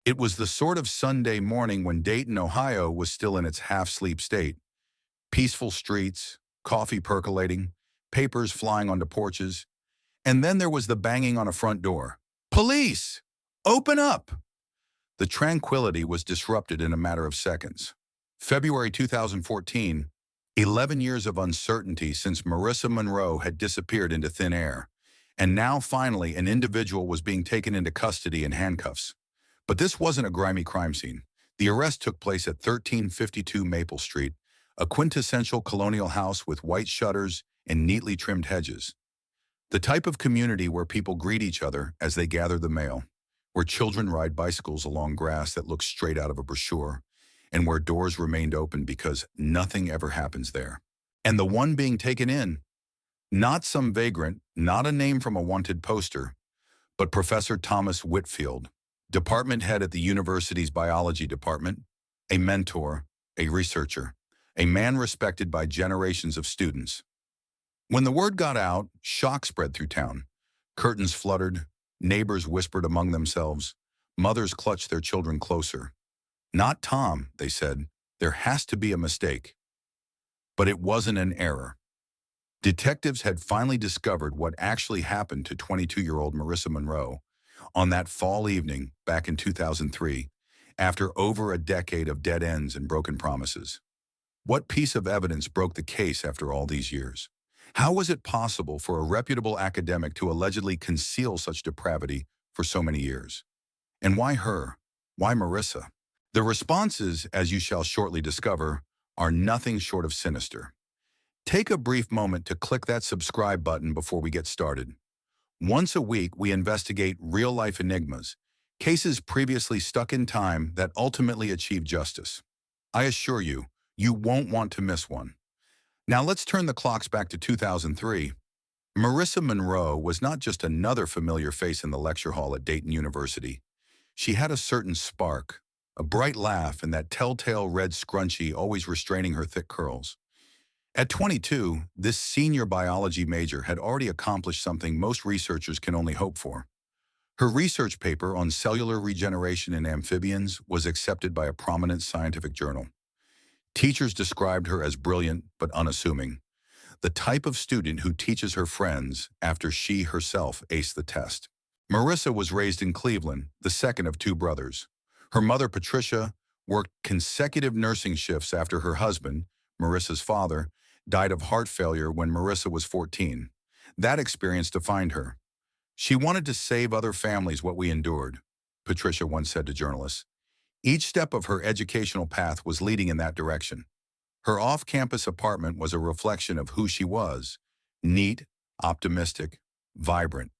It was the sort of Sunday morning when Dayton, Ohio was still in its half-sleep state. Peaceful streets, coffee percolating, papers flying onto porches, and then there was the banging on a front door. Police! Open up! The tranquility was disrupted in a matter of seconds. February 2014, 11 years of uncertainty since Marissa Monroe had disappeared into thin air, and now finally an individual was being taken into custody in handcuffs. But this wasn't a grimy crime scene. The arrest took place at 1352 Maple Street, a quintessential colonial house with white shutters and neatly trimmed hedges. The type of community where people greet each other as they gather the mail, where children ride bicycles along grass that looks straight out of a brochure, and where doors remained open because nothing ever happens there. And the one being taken in, not some vagrant, not a name from a wanted poster, but Professor Thomas Whitfield, department head at the university's biology department, a mentor, a researcher, a man respected by generations of students. When the word got out, shock spread through town. Curtains fluttered, neighbors whispered among themselves, mothers clutched their children closer. Not Tom, they said. There has to be a mistake. But it wasn't an error. Detectives had finally discovered what actually happened to 22-year-old Marissa Monroe on that fall evening back in 2003, after over a decade of dead ends and broken promises. What piece of evidence broke the case after all these years? How was it possible for a reputable academic to allegedly conceal such depravity for so many years? And why her? Why Marissa? The responses, as you shall shortly discover, are nothing short of sinister. Take a brief moment to click that subscribe button before we get started. Once a week, we investigate real-life enigmas, cases previously stuck in time that ultimately achieve justice. I assure you, you won't want to miss one. Now let's turn the clocks back to 2003. Marissa Monroe was not just another familiar face in the lecture hall at Dayton University. She had a certain spark, a bright laugh, and that telltale red scrunchie always restraining her thick curls. At 22, this senior biology major had already accomplished something most researchers can only hope for. Her research paper on cellular regeneration in amphibians was accepted by a prominent scientific journal. Teachers described her as brilliant but unassuming, the type of student who teaches her friends after she herself aced the test. Marissa was raised in Cleveland, the second of two brothers. Her mother, Patricia, worked consecutive nursing shifts after her husband, Marissa's father, died of heart failure when Marissa was 14. That experience defined her. She wanted to save other families what we endured, Patricia once said to journalists. Each step of her educational path was leading in that direction. Her off-campus apartment was a reflection of who she was: neat, optimistic, vibrant.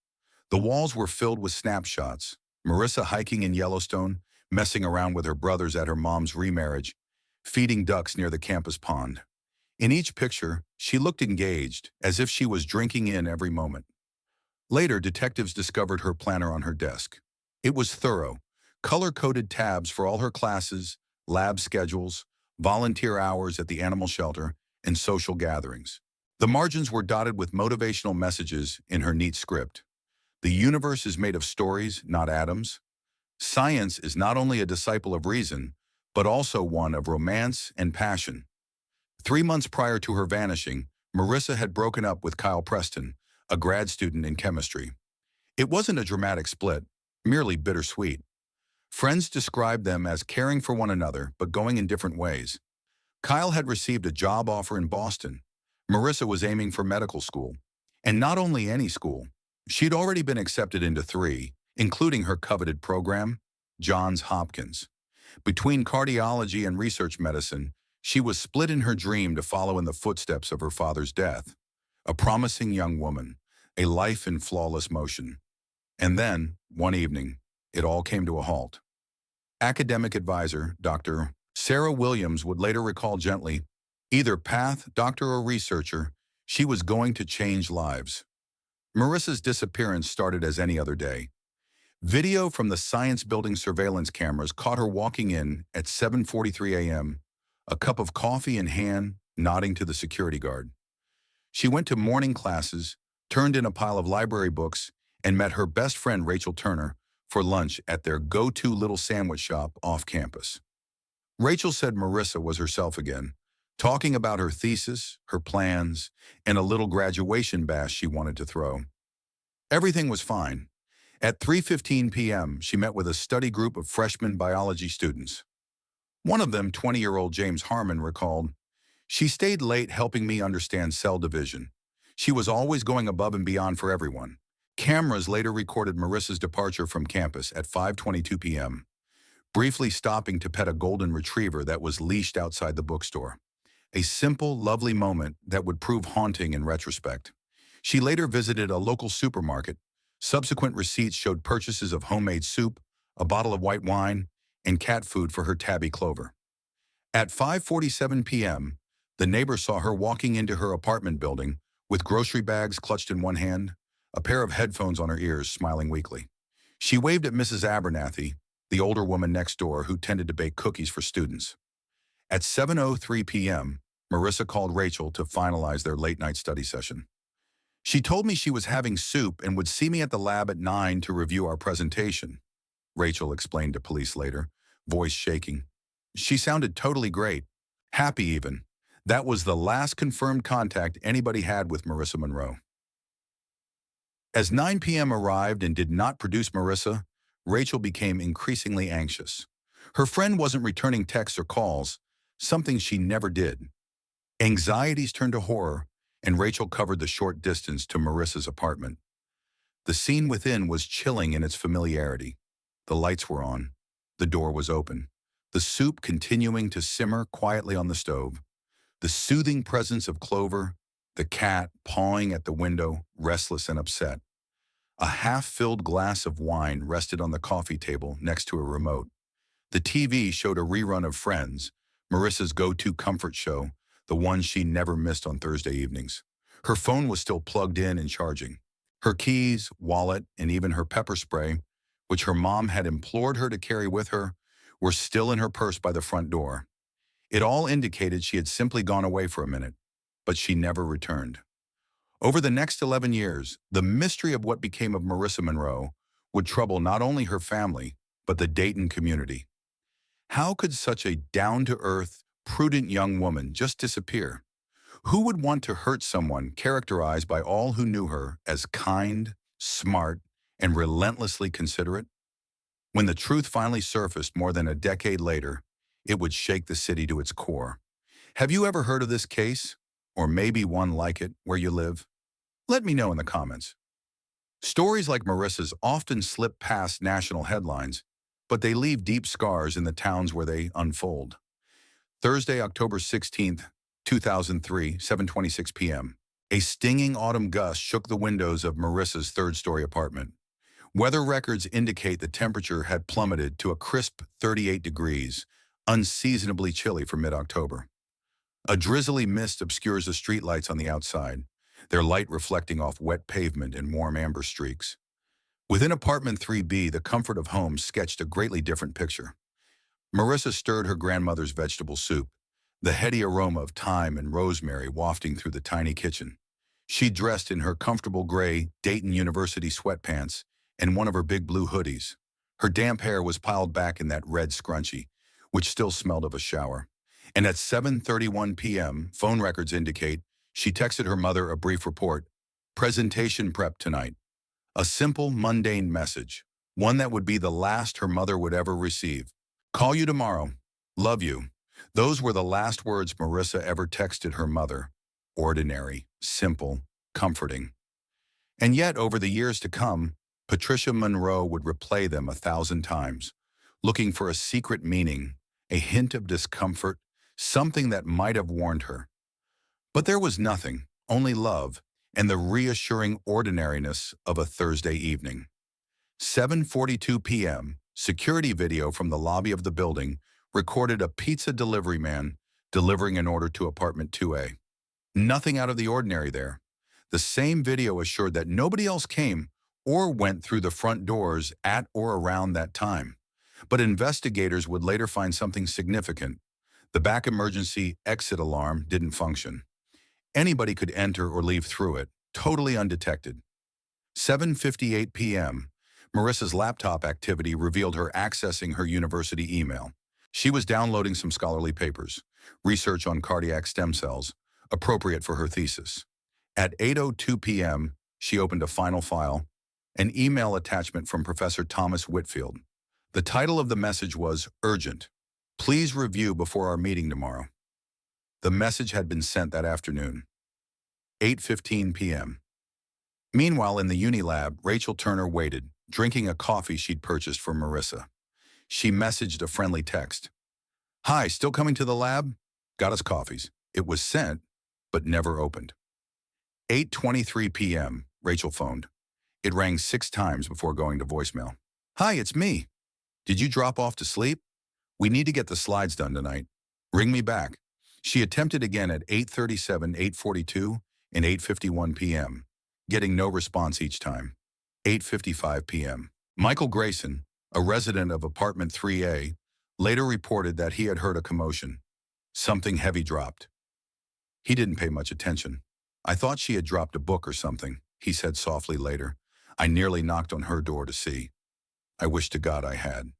The walls were filled with snapshots: Marissa hiking in Yellowstone, messing around with her brothers at her mom's remarriage, feeding ducks near the campus pond. In each picture, she looked engaged, as if she was drinking in every moment. Later, detectives discovered her planner on her desk. It was thorough, color-coded tabs for all her classes, lab schedules, volunteer hours at the animal shelter, and social gatherings. The margins were dotted with motivational messages in her neat script. The universe is made of stories, not atoms. Science is not only a disciple of reason, but also one of romance and passion. 3 months prior to her vanishing, Marissa had broken up with Kyle Preston, a grad student in chemistry. It wasn't a dramatic split, merely bittersweet. Friends described them as caring for one another, but going in different ways. Kyle had received a job offer in Boston. Marissa was aiming for medical school. And not only any school. She'd already been accepted into 3, including her coveted program, Johns Hopkins. Between cardiology and research medicine, she was split in her dream to follow in the footsteps of her father's death. A promising young woman, a life in flawless motion. And then, one evening, it all came to a halt. Academic advisor, Dr. Sarah Williams, would later recall gently, either path, doctor or researcher, she was going to change lives. Marissa's disappearance started as any other day. Video from the science building surveillance cameras caught her walking in at 7:43 a.m., a cup of coffee in hand, nodding to the security guard. She went to morning classes, turned in a pile of library books, and met her best friend Rachel Turner, for lunch at their go-to little sandwich shop off campus. Rachel said Marissa was herself again, talking about her thesis, her plans, and a little graduation bash she wanted to throw. Everything was fine. At 3:15 p.m., she met with a study group of freshman biology students. One of them, 20-year-old James Harmon, recalled, "She stayed late helping me understand cell division. She was always going above and beyond for everyone." Cameras later recorded Marissa's departure from campus at 5:22 p.m., briefly stopping to pet a golden retriever that was leashed outside the bookstore. A simple, lovely moment that would prove haunting in retrospect. She later visited a local supermarket. Subsequent receipts showed purchases of homemade soup, a bottle of white wine, and cat food for her tabby Clover. At 5:47 p.m., the neighbor saw her walking into her apartment building with grocery bags clutched in one hand, a pair of headphones on her ears, smiling weakly. She waved at Mrs. Abernathy, the older woman next door who tended to bake cookies for students. At 7:03 p.m., Marissa called Rachel to finalize their late-night study session. "She told me she was having soup and would see me at the lab at 9 to review our presentation," Rachel explained to police later, voice shaking. "She sounded totally great, happy even." That was the last confirmed contact anybody had with Marissa Monroe. As 9 p.m. arrived and did not produce Marissa, Rachel became increasingly anxious. Her friend wasn't returning texts or calls, something she never did. Anxieties turned to horror, and Rachel covered the short distance to Marissa's apartment. The scene within was chilling in its familiarity. The lights were on. The door was open. The soup continuing to simmer quietly on the stove. The soothing presence of Clover, the cat pawing at the window, restless and upset. A half-filled glass of wine rested on the coffee table next to a remote. The TV showed a rerun of Friends, Marissa's go-to comfort show, the one she never missed on Thursday evenings. Her phone was still plugged in and charging. Her keys, wallet, and even her pepper spray, which her mom had implored her to carry with her, were still in her purse by the front door. It all indicated she had simply gone away for a minute, but she never returned. Over the next 11 years, the mystery of what became of Marissa Monroe would trouble not only her family, but the Dayton community. How could such a down-to-earth, prudent young woman just disappear? Who would want to hurt someone characterized by all who knew her as kind, smart, and relentlessly considerate? When the truth finally surfaced more than a decade later, it would shake the city to its core. Have you ever heard of this case? Or maybe one like it where you live? Let me know in the comments. Stories like Marissa's often slip past national headlines, but they leave deep scars in the towns where they unfold. Thursday, October 16th, 2003, 7:26 p.m. A stinging autumn gust shook the windows of Marissa's third-story apartment. Weather records indicate the temperature had plummeted to a crisp 38 degrees, unseasonably chilly for mid-October. A drizzly mist obscures the streetlights on the outside, their light reflecting off wet pavement and warm amber streaks. Within apartment 3B, the comfort of home sketched a greatly different picture. Marissa stirred her grandmother's vegetable soup, the heady aroma of thyme and rosemary wafting through the tiny kitchen. She dressed in her comfortable gray Dayton University sweatpants and one of her big blue hoodies. Her damp hair was piled back in that red scrunchie, which still smelled of a shower. And at 7:31 p.m., phone records indicate she texted her mother a brief report, "Presentation prep tonight." A simple, mundane message, one that would be the last her mother would ever receive. "Call you tomorrow. Love you." Those were the last words Marissa ever texted her mother. Ordinary, simple, comforting. And yet, over the years to come, Patricia Monroe would replay them 1,000 times, looking for a secret meaning, a hint of discomfort, something that might have warned her. But there was nothing, only love, and the reassuring ordinariness of a Thursday evening. 7:42 p.m., security video from the lobby of the building recorded a pizza delivery man delivering an order to apartment 2A. Nothing out of the ordinary there. The same video assured that nobody else came or went through the front doors at or around that time. But investigators would later find something significant. The back emergency exit alarm didn't function. Anybody could enter or leave through it, totally undetected. 7:58 p.m., Marissa's laptop activity revealed her accessing her university email. She was downloading some scholarly papers, research on cardiac stem cells, appropriate for her thesis. At 8:02 p.m., she opened a final file, an email attachment from Professor Thomas Whitfield. The title of the message was Urgent. Please review before our meeting tomorrow. The message had been sent that afternoon. 8:15 p.m. Meanwhile, in the uni lab, Rachel Turner waited, drinking a coffee she'd purchased for Marissa. She messaged a friendly text. Hi, still coming to the lab? Got us coffees. It was sent, but never opened. 8:23 p.m., Rachel phoned. It rang 6 times before going to voicemail. Hi, it's me. Did you drop off to sleep? We need to get the slides done tonight. Ring me back. She attempted again at 8:37, 8:42, and 8:51 p.m., getting no response each time. 8:55 p.m. Michael Grayson, a resident of apartment 3A, later reported that he had heard a commotion. Something heavy dropped. He didn't pay much attention. I thought she had dropped a book or something, he said softly later. I nearly knocked on her door to see. I wish to God I had.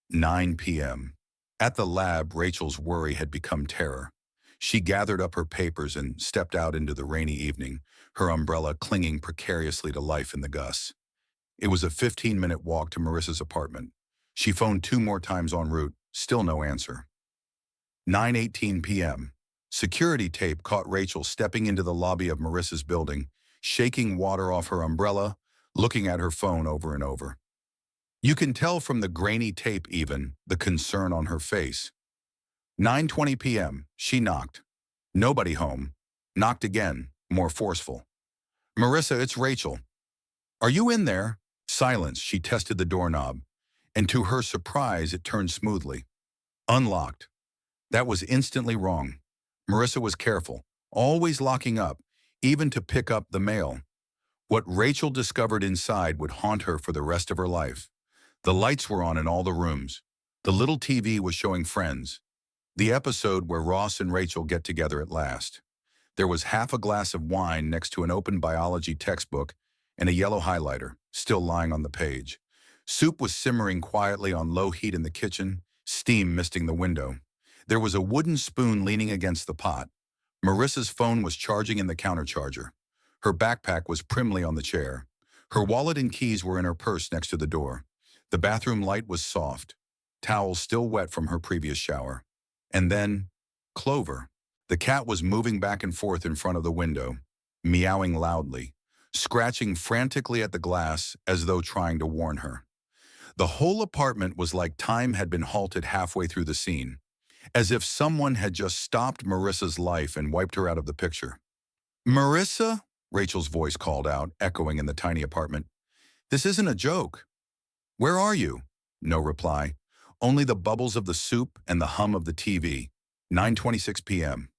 9 p.m. At the lab, Rachel's worry had become terror. She gathered up her papers and stepped out into the rainy evening, her umbrella clinging precariously to life in the gusts. It was a 15-minute walk to Marissa's apartment. She phoned 2 more times en route, still no answer. 9:18 p.m. Security tape caught Rachel stepping into the lobby of Marissa's building, shaking water off her umbrella, looking at her phone over and over. You can tell from the grainy tape even the concern on her face. 9:20 p.m. She knocked. Nobody home. Knocked again, more forceful. Marissa, it's Rachel. Are you in there? Silence. She tested the doorknob, and to her surprise, it turned smoothly. Unlocked. That was instantly wrong. Marissa was careful, always locking up, even to pick up the mail. What Rachel discovered inside would haunt her for the rest of her life. The lights were on in all the rooms. The little TV was showing Friends, the episode where Ross and Rachel get together at last. There was half a glass of wine next to an open biology textbook and a yellow highlighter, still lying on the page. Soup was simmering quietly on low heat in the kitchen, steam misting the window. There was a wooden spoon leaning against the pot. Marissa's phone was charging in the countercharger. Her backpack was primly on the chair. Her wallet and keys were in her purse next to the door. The bathroom light was soft, towels still wet from her previous shower. And then, Clover. The cat was moving back and forth in front of the window, meowing loudly, scratching frantically at the glass as though trying to warn her. The whole apartment was like time had been halted halfway through the scene, as if someone had just stopped Marissa's life and wiped her out of the picture. Marissa? Rachel's voice called out, echoing in the tiny apartment. This isn't a joke. Where are you? No reply. Only the bubbles of the soup and the hum of the TV. 9:26 p.m.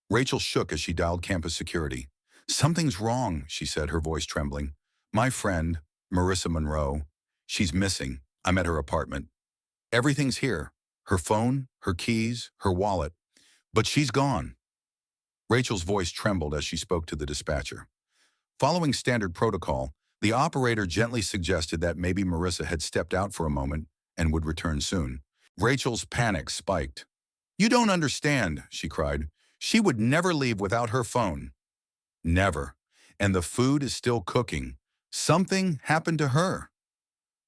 Rachel shook as she dialed campus security. Something's wrong, she said, her voice trembling. My friend, Marissa Monroe, she's missing. I'm at her apartment. Everything's here. Her phone, her keys, her wallet. But she's gone. Rachel's voice trembled as she spoke to the dispatcher. Following standard protocol, the operator gently suggested that maybe Marissa had stepped out for a moment and would return soon. Rachel's panic spiked. You don't understand, she cried. She would never leave without her phone. Never. And the food is still cooking. Something happened to her.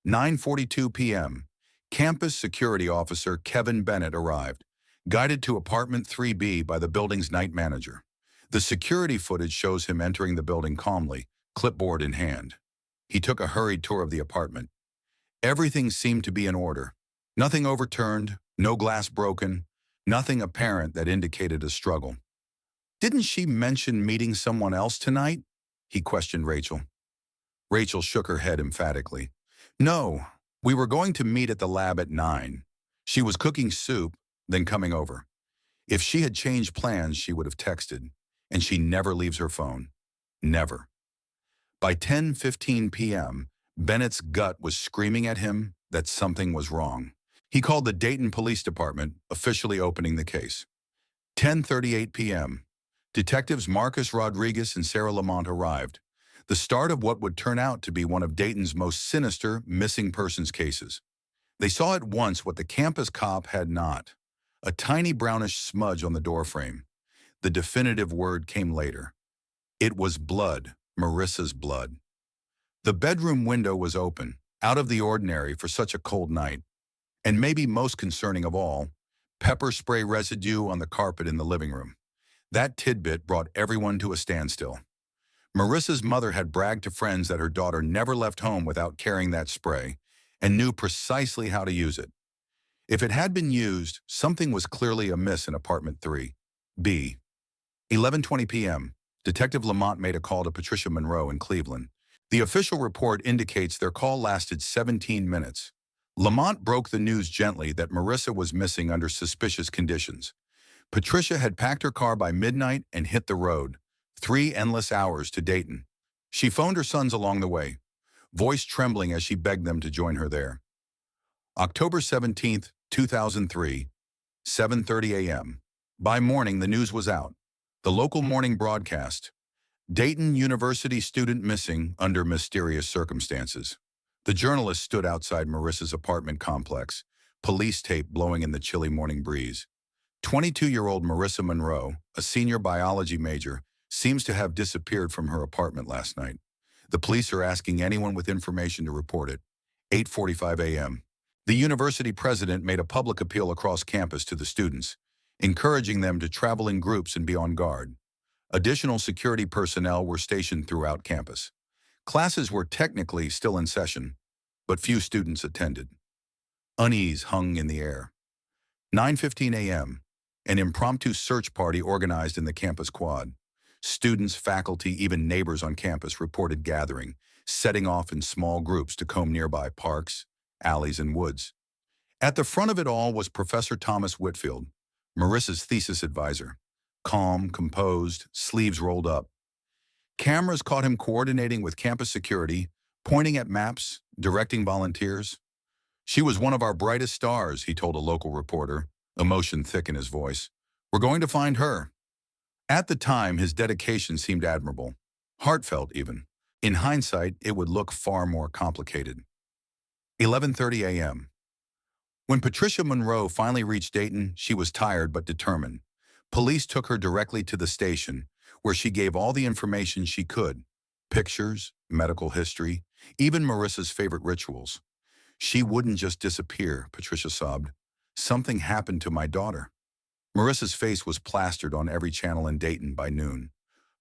9:42 p.m. Campus security officer Kevin Bennett arrived, guided to apartment 3B by the building's night manager. The security footage shows him entering the building calmly, clipboard in hand. He took a hurried tour of the apartment. Everything seemed to be in order. Nothing overturned, no glass broken, nothing apparent that indicated a struggle. Didn't she mention meeting someone else tonight? He questioned Rachel. Rachel shook her head emphatically. No, we were going to meet at the lab at 9. She was cooking soup, then coming over. If she had changed plans, she would have texted, and she never leaves her phone. Never. By 10:15 p.m., Bennett's gut was screaming at him that something was wrong. He called the Dayton Police Department, officially opening the case. 10:38 p.m. Detectives Marcus Rodriguez and Sarah Lamont arrived. the start of what would turn out to be one of Dayton's most sinister missing persons cases. They saw at once what the campus cop had not: a tiny brownish smudge on the doorframe. The definitive word came later. It was blood, Marissa's blood. The bedroom window was open, out of the ordinary for such a cold night. And maybe most concerning of all, pepper spray residue on the carpet in the living room. That tidbit brought everyone to a standstill. Marissa's mother had bragged to friends that her daughter never left home without carrying that spray and knew precisely how to use it. If it had been used, something was clearly amiss in apartment 3B. 11:20 p.m., Detective Lamont made a call to Patricia Monroe in Cleveland. The official report indicates their call lasted 17 minutes. Lamont broke the news gently that Marissa was missing under suspicious conditions. Patricia had packed her car by midnight and hit the road, 3 endless hours to Dayton. She phoned her sons along the way, voice trembling as she begged them to join her there. October 17, 2003, 7:30 a.m. By morning, the news was out. The local morning broadcast: Dayton University student missing under mysterious circumstances. The journalist stood outside Marissa's apartment complex, police tape blowing in the chilly morning breeze. 22-year-old Marissa Monroe, a senior biology major, seems to have disappeared from her apartment last night. The police are asking anyone with information to report it. 8:45 a.m. The university president made a public appeal across campus to the students, encouraging them to travel in groups and be on guard. Additional security personnel were stationed throughout campus. Classes were technically still in session, but few students attended. Unease hung in the air. 9:15 a.m. An impromptu search party organized in the campus quad. Students, faculty, even neighbors on campus reported gathering, setting off in small groups to comb nearby parks, alleys, and woods. At the front of it all was Professor Thomas Whitfield, Marissa's thesis advisor. Calm, composed, sleeves rolled up. Cameras caught him coordinating with campus security, pointing at maps, directing volunteers. "She was one of our brightest stars," he told a local reporter, emotion thick in his voice. "We're going to find her." At the time, his dedication seemed admirable, heartfelt even. In hindsight, it would look far more complicated. 11:30 a.m. When Patricia Monroe finally reached Dayton, she was tired but determined. Police took her directly to the station, where she gave all the information she could: pictures, medical history, even Marissa's favorite rituals. "She wouldn't just disappear," Patricia sobbed. "Something happened to my daughter." Marissa's face was plastered on every channel in Dayton by noon.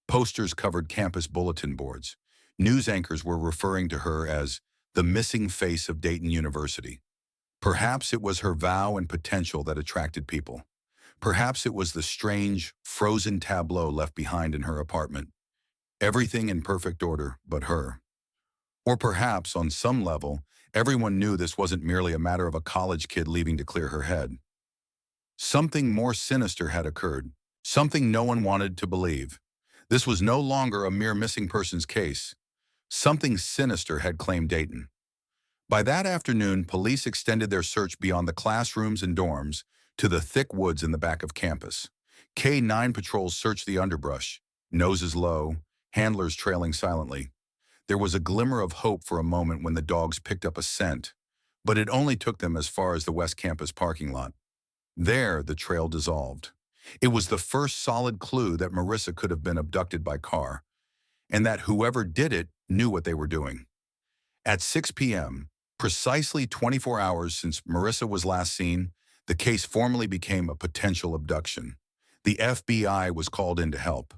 Posters covered campus bulletin boards. News anchors were referring to her as the missing face of Dayton University. Perhaps it was her vow and potential that attracted people. Perhaps it was the strange, frozen tableau left behind in her apartment. Everything in perfect order but her. Or perhaps, on some level, everyone knew this wasn't merely a matter of a college kid leaving to clear her head. Something more sinister had occurred, something no one wanted to believe. This was no longer a mere missing persons case. Something sinister had claimed Dayton. By that afternoon, police extended their search beyond the classrooms and dorms to the thick woods in the back of campus. K-9 patrols searched the underbrush, noses low, handlers trailing silently. There was a glimmer of hope for a moment when the dogs picked up a scent, but it only took them as far as the West Campus parking lot. There, the trail dissolved. It was the first solid clue that Marissa could have been abducted by car, and that whoever did it knew what they were doing. At 6 p.m., precisely 24 hours since Marissa was last seen, the case formally became a potential abduction. The FBI was called in to help.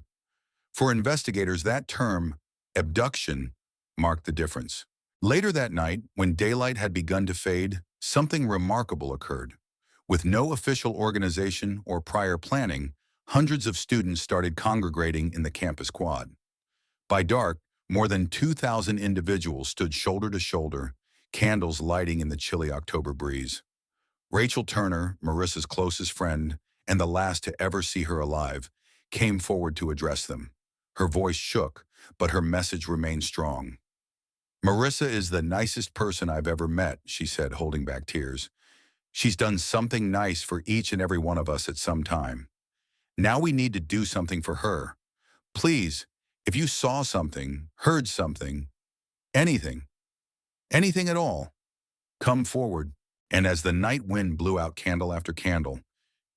For investigators, that term, abduction, marked the difference. Later that night, when daylight had begun to fade, something remarkable occurred. With no official organization or prior planning, hundreds of students started congregating in the campus quad. By dark, more than 2,000 individuals stood shoulder to shoulder, candles lighting in the chilly October breeze. Rachel Turner, Marissa's closest friend, and the last to ever see her alive, came forward to address them. Her voice shook, but her message remained strong. "Marissa is the nicest person I've ever met," she said, holding back tears. "She's done something nice for each and every one of us at some time. Now we need to do something for her. Please, If you saw something, heard something, anything, anything at all, come forward. And as the night wind blew out candle after candle,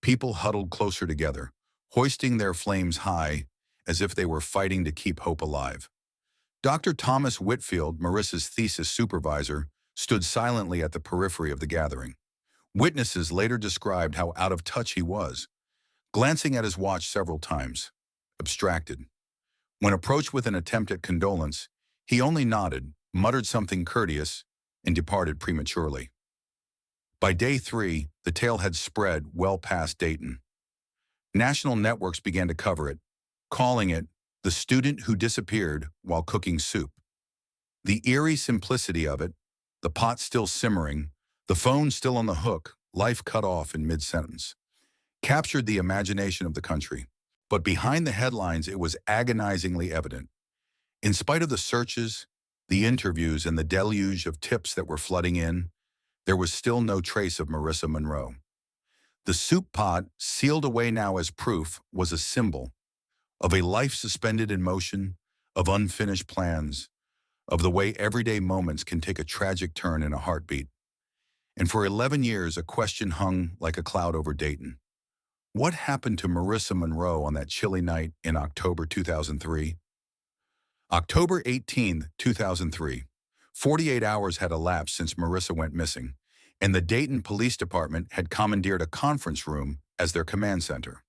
people huddled closer together, hoisting their flames high as if they were fighting to keep hope alive. Dr. Thomas Whitfield, Marissa's thesis supervisor, stood silently at the periphery of the gathering. Witnesses later described how out of touch he was, glancing at his watch several times, abstracted. When approached with an attempt at condolence, he only nodded, muttered something courteous, and departed prematurely. By day 3, the tale had spread well past Dayton. National networks began to cover it, calling it the student who disappeared while cooking soup. The eerie simplicity of it, the pot still simmering, the phone still on the hook, life cut off in mid-sentence, captured the imagination of the country. But behind the headlines, it was agonizingly evident. In spite of the searches, the interviews, and the deluge of tips that were flooding in, there was still no trace of Marissa Monroe. The soup pot, sealed away now as proof, was a symbol of a life suspended in motion, of unfinished plans, of the way everyday moments can take a tragic turn in a heartbeat. And for 11 years, a question hung like a cloud over Dayton. What happened to Marissa Monroe on that chilly night in October 2003? October 18, 2003. 48 hours had elapsed since Marissa went missing, and the Dayton Police Department had commandeered a conference room as their command center.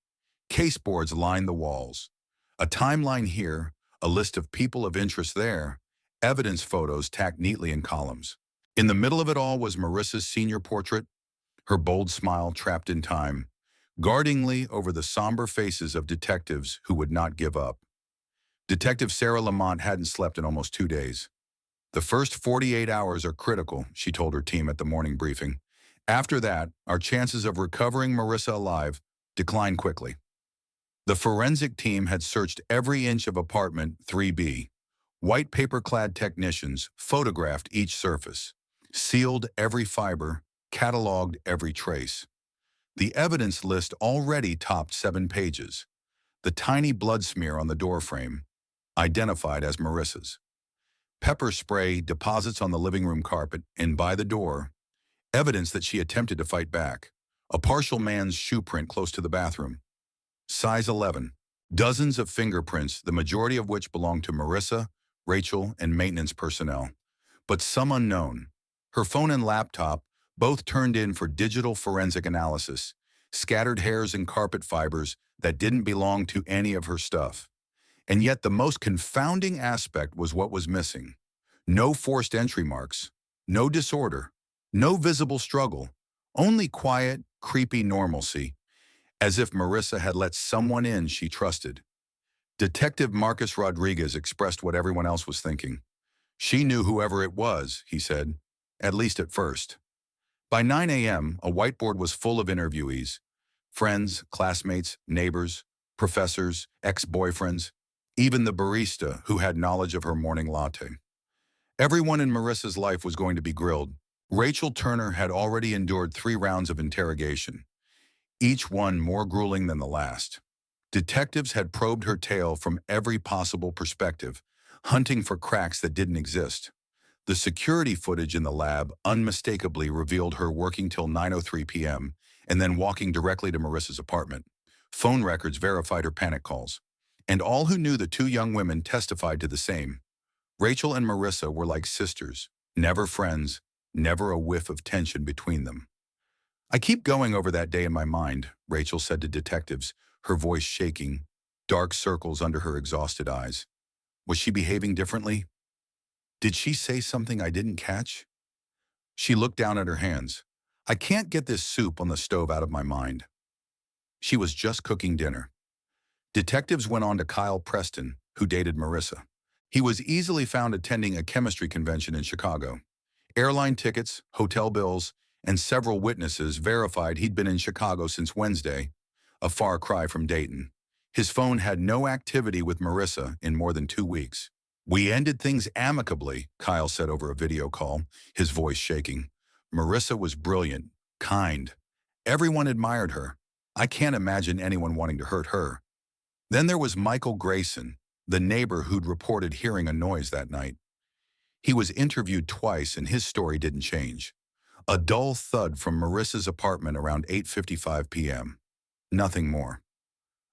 Case boards lined the walls. A timeline here, a list of people of interest there, evidence photos tacked neatly in columns. In the middle of it all was Marissa's senior portrait, her bold smile trapped in time, guardingly over the somber faces of detectives who would not give up. Detective Sarah Lamont hadn't slept in almost 2 days. The first 48 hours are critical, she told her team at the morning briefing. After that, our chances of recovering Marissa alive declined quickly. The forensic team had searched every inch of apartment 3B. White paper-clad technicians photographed each surface, sealed every fiber, cataloged every trace. The evidence list already topped 7 pages. The tiny blood smear on the doorframe, identified as Marissa's. Pepper spray deposits on the living room carpet and by the door, evidence that she attempted to fight back. A partial man's shoe print close to the bathroom. Size 11. Dozens of fingerprints, the majority of which belonged to Marissa, Rachel, and maintenance personnel. But some unknown. Her phone and laptop, both turned in for digital forensic analysis. Scattered hairs and carpet fibers that didn't belong to any of her stuff. And yet the most confounding aspect was what was missing. No forced entry marks, no disorder, no visible struggle, only quiet, creepy normalcy, as if Marissa had let someone in she trusted. Detective Marcus Rodriguez expressed what everyone else was thinking. She knew whoever it was, he said, at least at first. By 9 a.m., a whiteboard was full of interviewees, friends, classmates, neighbors, professors, ex-boyfriends, even the barista who had knowledge of her morning latte. Everyone in Marissa's life was going to be grilled. Rachel Turner had already endured 3 rounds of interrogation, each one more grueling than the last. Detectives had probed her tale from every possible perspective, hunting for cracks that didn't exist. The security footage in the lab unmistakably revealed her working till 9:03 p.m. and then walking directly to Marissa's apartment. Phone records verified her panic calls. And all who knew the 2 young women testified to the same. Rachel and Marissa were like sisters, never friends, never a whiff of tension between them. I keep going over that day in my mind, Rachel said to detectives, her voice shaking, dark circles under her exhausted eyes. Was she behaving differently? Did she say something I didn't catch? She looked down at her hands. I can't get this soup on the stove out of my mind. She was just cooking dinner. Detectives went on to Kyle Preston, who dated Marissa. He was easily found attending a chemistry convention in Chicago. Airline tickets, hotel bills, and several witnesses verified he'd been in Chicago since Wednesday, a far cry from Dayton. His phone had no activity with Marissa in more than 2 weeks. We ended things amicably, Kyle said over a video call, his voice shaking. Marissa was brilliant, kind. Everyone admired her. I can't imagine anyone wanting to hurt her. Then there was Michael Grayson, the neighbor who'd reported hearing a noise that night. He was interviewed twice and his story didn't change. A dull thud from Marissa's apartment around 8:55 p.m. Nothing more.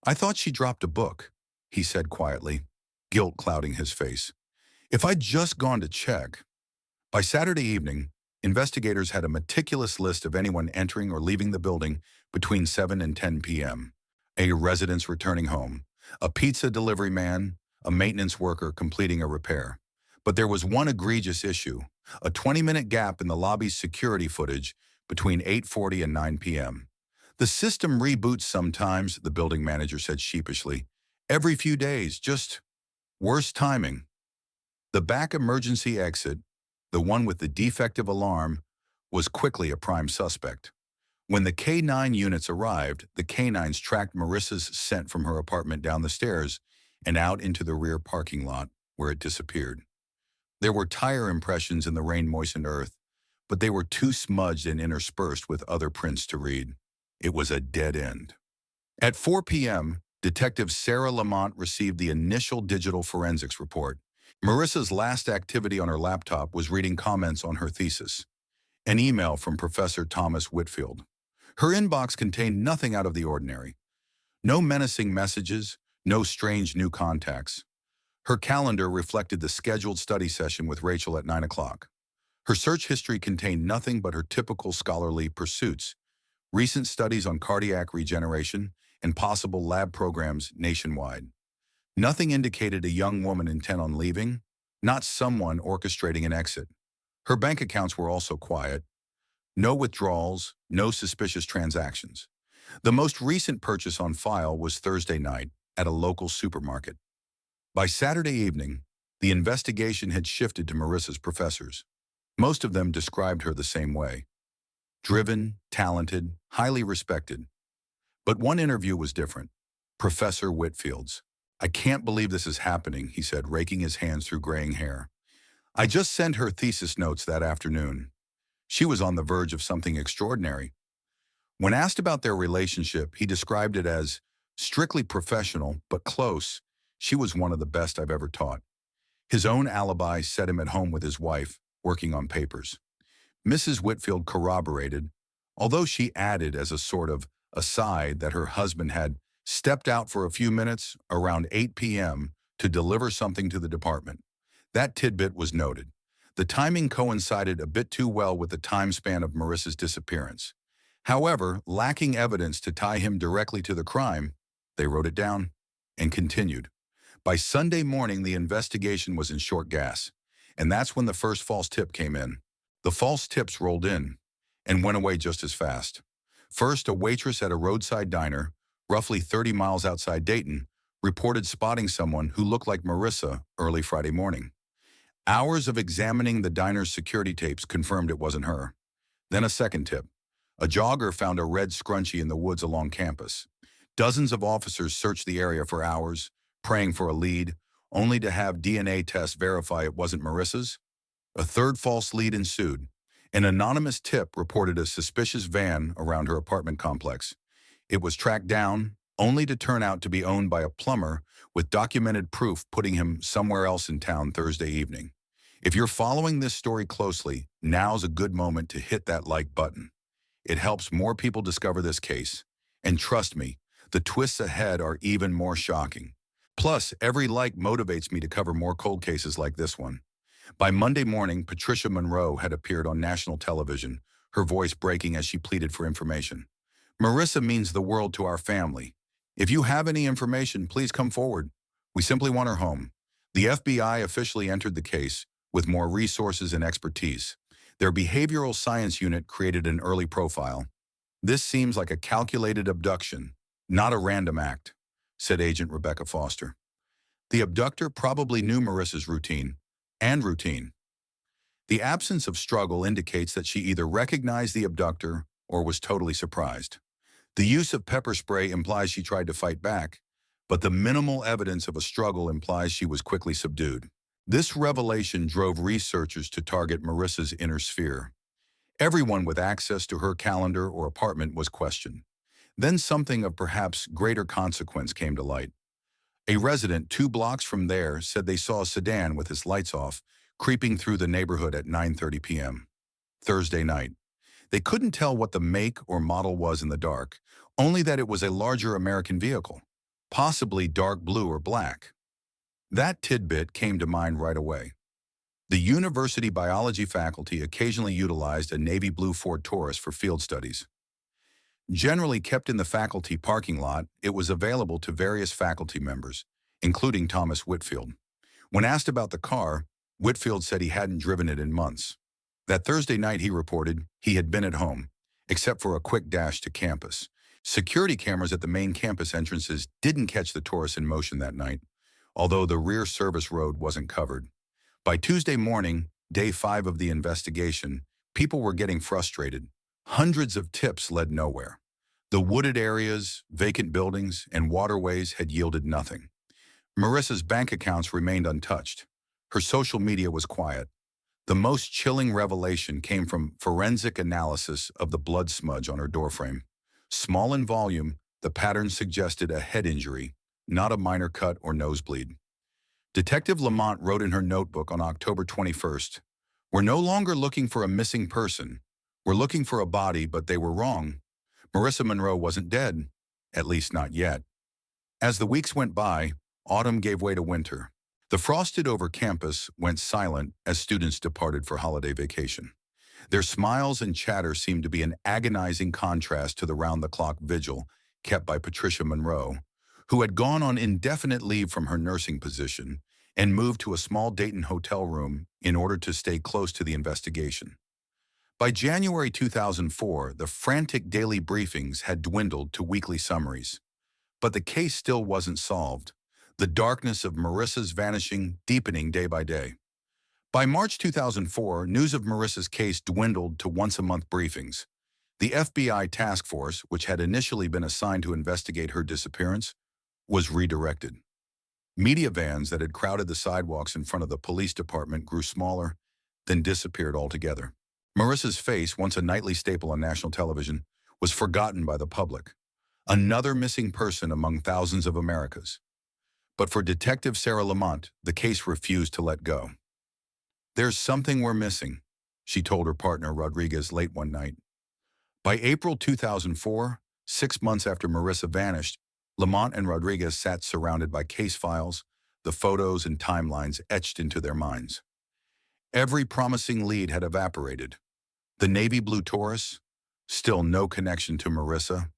"I thought she dropped a book," he said quietly, guilt clouding his face. "If I'd just gone to check." By Saturday evening, investigators had a meticulous list of anyone entering or leaving the building between 7 and 10 p.m. A residents returning home, a pizza delivery man, a maintenance worker completing a repair. But there was one egregious issue, a 20-minute gap in the lobby's security footage between 8:40 and 9 p.m. "The system reboots sometimes," the building manager said sheepishly. "Every few days, just worse timing." The back emergency exit, the one with the defective alarm, was quickly a prime suspect. When the K9 units arrived, the canines tracked Marissa's scent from her apartment down the stairs and out into the rear parking lot, where it disappeared. There were tire impressions in the rain-moistened earth, but they were too smudged and interspersed with other prints to read. It was a dead end. At 4 p.m., Detective Sarah Lamont received the initial digital forensics report. Marissa's last activity on her laptop was reading comments on her thesis. An email from Professor Thomas Whitfield. Her inbox contained nothing out of the ordinary. No menacing messages, no strange new contacts. Her calendar reflected the scheduled study session with Rachel at 9 o'clock. Her search history contained nothing but her typical scholarly pursuits, recent studies on cardiac regeneration, and possible lab programs nationwide. Nothing indicated a young woman intent on leaving, not someone orchestrating an exit. Her bank accounts were also quiet. No withdrawals, no suspicious transactions. The most recent purchase on file was Thursday night at a local supermarket. By Saturday evening, the investigation had shifted to Marissa's professors. Most of them described her the same way. Driven, talented, highly respected. But one interview was different. Professor Whitfield's. "I can't believe this is happening," he said, raking his hands through graying hair. "I just sent her thesis notes that afternoon. She was on the verge of something extraordinary." When asked about their relationship, he described it as strictly professional, but close. "She was one of the best I've ever taught." His own alibi set him at home with his wife, working on papers. Mrs. Whitfield corroborated, although she added as a sort of aside that her husband had stepped out for a few minutes around 8 p.m. to deliver something to the department. That tidbit was noted. The timing coincided a bit too well with the time span of Marissa's disappearance. However, lacking evidence to tie him directly to the crime, they wrote it down and continued. By Sunday morning, the investigation was in short gas, and that's when the first false tip came in. The false tips rolled in and went away just as fast. First, a waitress at a roadside diner, roughly 30 miles outside Dayton, reported spotting someone who looked like Marissa early Friday morning. Hours of examining the diner's security tapes confirmed it wasn't her. Then a second tip. A jogger found a red scrunchie in the woods along campus. Dozens of officers searched the area for hours, praying for a lead, only to have DNA tests verify it wasn't Marissa's. A third false lead ensued. An anonymous tip reported a suspicious van around her apartment complex. It was tracked down, only to turn out to be owned by a plumber with documented proof putting him somewhere else in town Thursday evening. If you're following this story closely, now's a good moment to hit that like button. It helps more people discover this case. And trust me, the twists ahead are even more shocking. Plus, every like motivates me to cover more cold cases like this one. By Monday morning, Marissa Monroe had appeared on national television, her voice breaking as she pleaded for information. "Marissa means the world to our family. If you have any information, please come forward. We simply want her home." The FBI officially entered the case with more resources and expertise. Their behavioral science unit created an early profile. "This seems like a calculated abduction, not a random act," said Agent Rebecca Foster. The abductor probably knew Marissa's routine. The absence of struggle indicates that she either recognized the abductor or was totally surprised. The use of pepper spray implies she tried to fight back, but the minimal evidence of a struggle implies she was quickly subdued. This revelation drove researchers to target Marissa's inner sphere. Everyone with access to her calendar or apartment was questioned. Then something of perhaps greater consequence came to light. A resident 2 blocks from there said they saw a sedan with its lights off, creeping through the neighborhood at 9:30 p.m. Thursday night. They couldn't tell what the make or model was in the dark, only that it was a larger American vehicle, possibly dark blue or black. That tidbit came to mind right away. The university biology faculty occasionally utilized a navy blue Ford Taurus for field studies. Generally kept in the faculty parking lot, it was available to various faculty members, including Thomas Whitfield. When asked about the car, Whitfield said he hadn't driven it in months. That Thursday night, he reported, he had been at home, except for a quick dash to campus. Security cameras at the main campus entrances didn't catch the Taurus in motion that night, although the rear service road wasn't covered. By Tuesday morning, day 5 of the investigation, people were getting frustrated. Hundreds of tips led nowhere. The wooded areas, vacant buildings, and waterways had yielded nothing. Marissa's bank accounts remained untouched. Her social media was quiet. The most chilling revelation came from forensic analysis of the blood smudge on her doorframe. Small in volume, the pattern suggested a head injury, not a minor cut or nosebleed. Detective Lamont wrote in her notebook on October 21st, "We're no longer looking for a missing person. We're looking for a body, but they were wrong. Marissa Monroe wasn't dead, at least not yet." As the weeks went by, autumn gave way to winter. The frosted over campus went silent as students departed for holiday vacation. Their smiles and chatter seemed to be an agonizing contrast to the round-the-clock vigil kept by Patricia Monroe, who had gone on indefinite leave from her nursing position and moved to a small Dayton hotel room in order to stay close to the investigation. By January 2004, the frantic daily briefings had dwindled to weekly summaries. But the case still wasn't solved, the darkness of Marissa's vanishing deepening day by day. By March 2004, news of Marissa's case dwindled to once-a-month briefings. The FBI task force, which had initially been assigned to investigate her disappearance, was redirected. Media vans that had crowded the sidewalks in front of the police department grew smaller, then disappeared altogether. Marissa's face, once a nightly staple on national television, was forgotten by the public. Another missing person among thousands of Americans. But for Detective Sarah Lamont, the case refused to let go. "There's something we're missing," she told her partner Rodriguez late one night. By April 2004, 6 months after Marissa vanished, Lamont and Rodriguez sat surrounded by case files, the photos and timelines etched into their minds. Every promising lead had evaporated. The navy blue Taurus, still no connection to Marissa.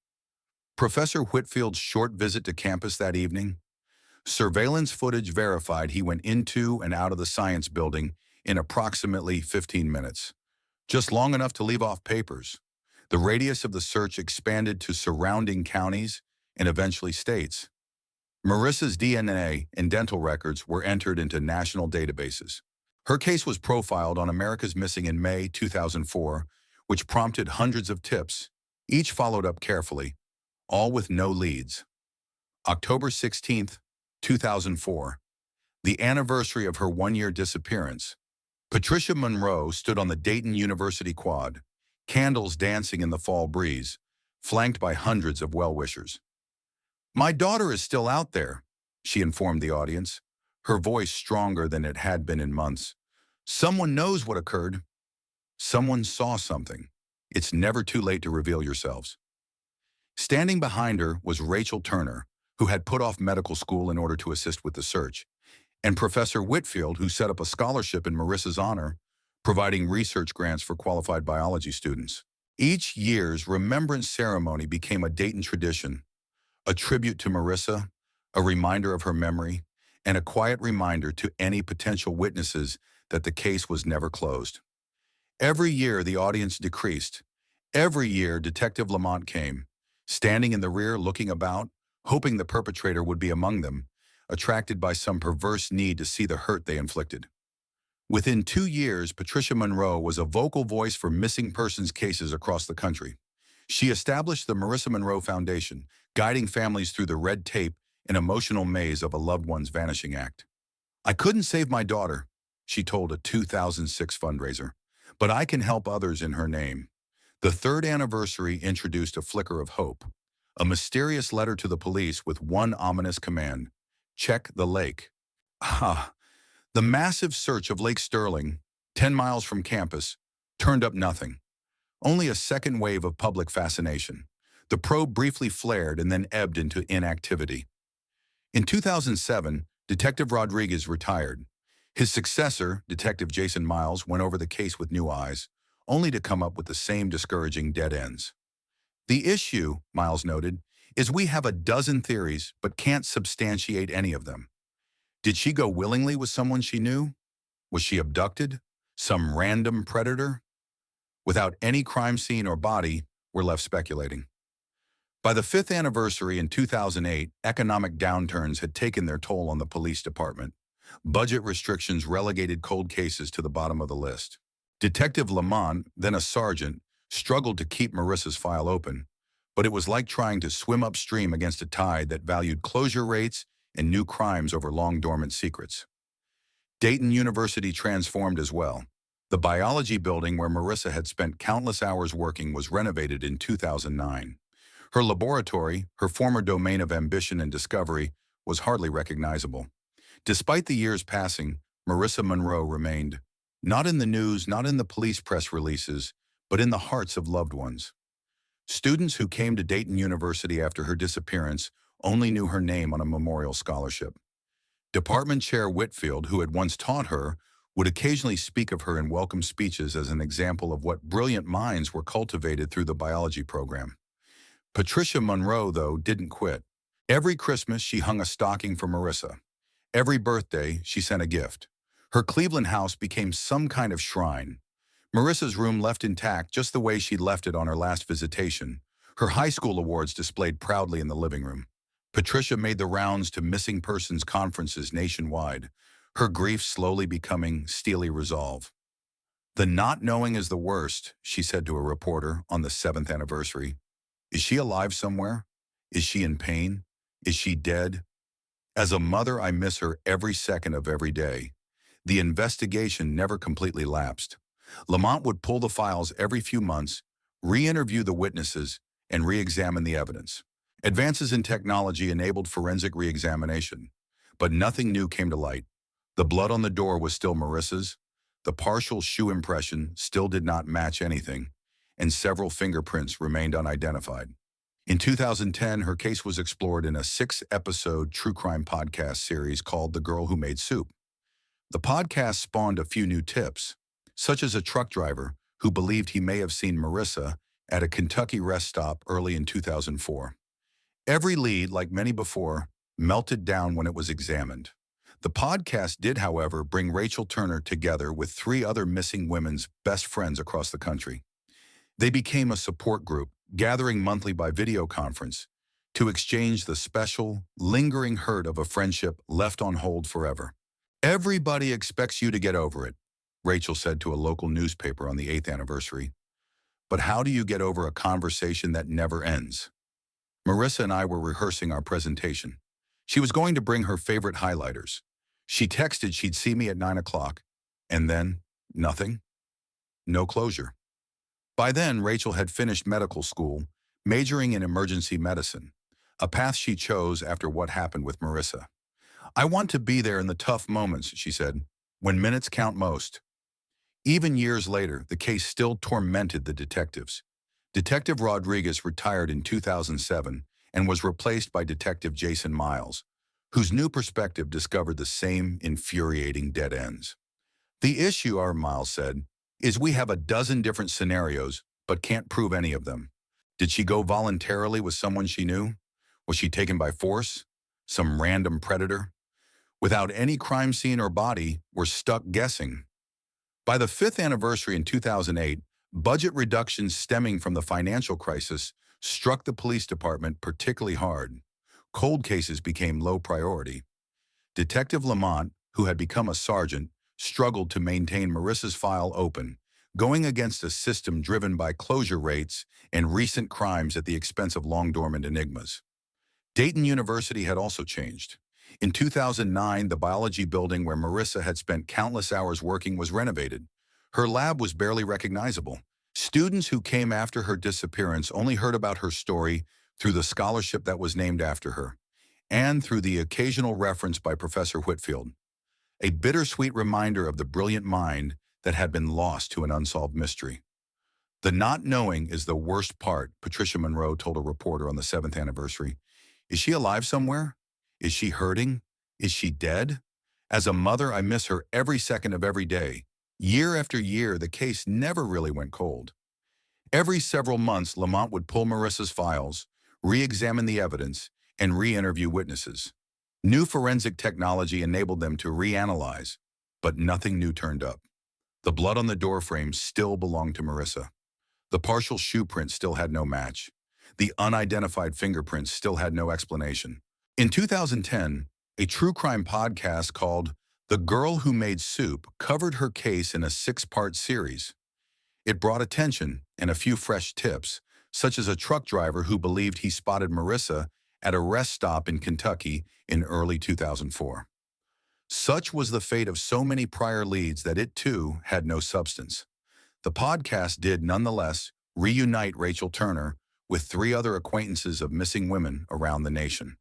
Professor Whitfield's short visit to campus that evening. Surveillance footage verified he went into and out of the science building in approximately 15 minutes, just long enough to leave off papers. The radius of the search expanded to surrounding counties and eventually states. Marissa's DNA and dental records were entered into national databases. Her case was profiled on America's Missing in May 2004, which prompted hundreds of tips, each followed up carefully, all with no leads. October 16th, 2004, the anniversary of her one-year disappearance. Patricia Monroe stood on the Dayton University quad, candles dancing in the fall breeze, flanked by hundreds of well-wishers. "My daughter is still out there," she informed the audience, her voice stronger than it had been in months. "Someone knows what occurred. Someone saw something. It's never too late to reveal yourselves." Standing behind her was Rachel Turner, who had put off medical school in order to assist with the search, and Professor Whitfield, who set up a scholarship in Marissa's honor, providing research grants for qualified biology students. Each year's remembrance ceremony became a Dayton tradition, a tribute to Marissa, a reminder of her memory, and a quiet reminder to any potential witnesses that the case was never closed. Every year, the audience decreased. Every year, Detective Lamont came, standing in the rear looking about, hoping the perpetrator would be among them, attracted by some perverse need to see the hurt they inflicted. Within 2 years, Patricia Monroe was a vocal voice for missing persons cases across the country. She established the Marissa Monroe Foundation, guiding families through the red tape and emotional maze of a loved one's vanishing act. "I couldn't save my daughter," she told a 2006 fundraiser, "but I can help others in her name." The third anniversary introduced a flicker of hope, a mysterious letter to the police with one ominous command: Check the lake. Ah, the massive search of Lake Sterling, 10 miles from campus, turned up nothing. Only a second wave of public fascination. The probe briefly flared and then ebbed into inactivity. In 2007, Detective Rodriguez retired. His successor, Detective Jason Miles, went over the case with new eyes, only to come up with the same discouraging dead ends. The issue, Miles noted, is we have a dozen theories but can't substantiate any of them. Did she go willingly with someone she knew? Was she abducted? Some random predator? Without any crime scene or body, we're left speculating. By the fifth anniversary in 2008, economic downturns had taken their toll on the police department. Budget restrictions relegated cold cases to the bottom of the list. Detective Lamont, then a sergeant, struggled to keep Marissa's file open, but it was like trying to swim upstream against a tide that valued closure rates and new crimes over long-dormant secrets. Dayton University transformed as well. The biology building where Marissa had spent countless hours working was renovated in 2009. Her laboratory, her former domain of ambition and discovery, was hardly recognizable. Despite the years passing, Marissa Monroe remained, not in the news, not in the police press releases, but in the hearts of loved ones. Students who came to Dayton University after her disappearance only knew her name on a memorial scholarship. Department Chair Whitfield, who had once taught her, would occasionally speak of her in welcome speeches as an example of what brilliant minds were cultivated through the biology program. Patricia Monroe, though, didn't quit. Every Christmas, she hung a stocking for Marissa. Every birthday, she sent a gift. Her Cleveland house became some kind of shrine. Marissa's room left intact just the way she'd left it on her last visitation. Her high school awards displayed proudly in the living room. Patricia made the rounds to missing persons conferences nationwide, her grief slowly becoming steely resolve. "The not knowing is the worst," she said to a reporter on the 7th anniversary. "Is she alive somewhere? Is she in pain? Is she dead? As a mother, I miss her every second of every day." The investigation never completely lapsed. Lamont would pull the files every few months, re-interview the witnesses, and re-examine the evidence. Advances in technology enabled forensic re-examination, but nothing new came to light. The blood on the door was still Marissa's, the partial shoe impression still did not match anything, and several fingerprints remained unidentified. In 2010, her case was explored in a 6-episode true crime podcast series called The Girl Who Made Soup. The podcast spawned a few new tips, such as a truck driver who believed he may have seen Marissa at a Kentucky rest stop early in 2004. Every lead, like many before, melted down when it was examined. The podcast did, however, bring Rachel Turner together with 3 other missing women's best friends across the country. They became a support group, gathering monthly by video conference to exchange the special, lingering hurt of a friendship left on hold forever. "Everybody expects you to get over it," Rachel said to a local newspaper on the 8th anniversary. "But how do you get over a conversation that never ends?" Marissa and I were rehearsing our presentation. She was going to bring her favorite highlighters. She texted she'd see me at 9 o'clock, and then nothing. No closure. By then, Rachel had finished medical school, majoring in emergency medicine, a path she chose after what happened with Marissa. "I want to be there in the tough moments," she said, "when minutes count most." Even years later, the case still tormented the detectives. Detective Rodriguez retired in 2007 and was replaced by Detective Jason Miles, whose new perspective discovered the same infuriating dead ends. "The issue," our Miles said, "is we have a dozen different scenarios, but can't prove any of them. Did she go voluntarily with someone she knew? Was she taken by force? Some random predator? Without any crime scene or body, we're stuck guessing." By the 5th anniversary in 2008, budget reductions stemming from the financial crisis struck the police department particularly hard. Cold cases became low priority. Detective Lamont, who had become a sergeant, struggled to maintain Marissa's file open, going against a system driven by closure rates and recent crimes at the expense of long-dormant enigmas. Dayton University had also changed. In 2009, the biology building where Marissa had spent countless hours working was renovated. Her lab was barely recognizable. Students who came after her disappearance only heard about her story through the scholarship that was named after her. and through the occasional reference by Professor Whitfield, a bittersweet reminder of the brilliant mind that had been lost to an unsolved mystery. The not knowing is the worst part, Patricia Monroe told a reporter on the 7th anniversary. Is she alive somewhere? Is she hurting? Is she dead? As a mother, I miss her every second of every day. Year after year, the case never really went cold. Every several months, Lamont would pull Marissa's files, re-examine the evidence, and re-interview witnesses. New forensic technology enabled them to reanalyze, but nothing new turned up. The blood on the doorframe still belonged to Marissa. The partial shoe print still had no match. The unidentified fingerprints still had no explanation. In 2010, a true crime podcast called The Girl Who Made Soup covered her case in a 6-part series. It brought attention and a few fresh tips, such as a truck driver who believed he spotted Marissa at a rest stop in Kentucky in early 2004. Such was the fate of so many prior leads that it, too, had no substance. The podcast did, nonetheless, reunite Rachel Turner with 3 other acquaintances of missing women around the nation.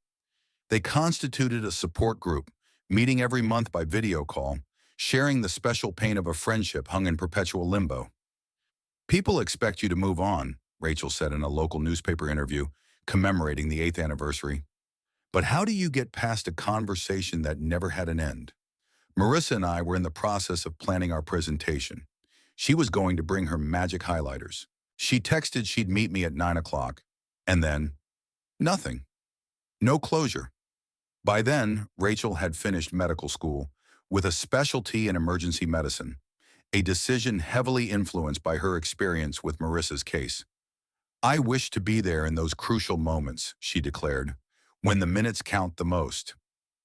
They constituted a support group, meeting every month by video call, sharing the special pain of a friendship hung in perpetual limbo. People expect you to move on, Rachel said in a local newspaper interview commemorating the 8th anniversary. But how do you get past a conversation that never had an end? Marissa and I were in the process of planning our presentation. She was going to bring her magic highlighters. She texted she'd meet me at 9 o'clock, and then nothing. No closure. By then, Rachel had finished medical school with a specialty in emergency medicine, a decision heavily influenced by her experience with Marissa's case. I wish to be there in those crucial moments, she declared, when the minutes count the most.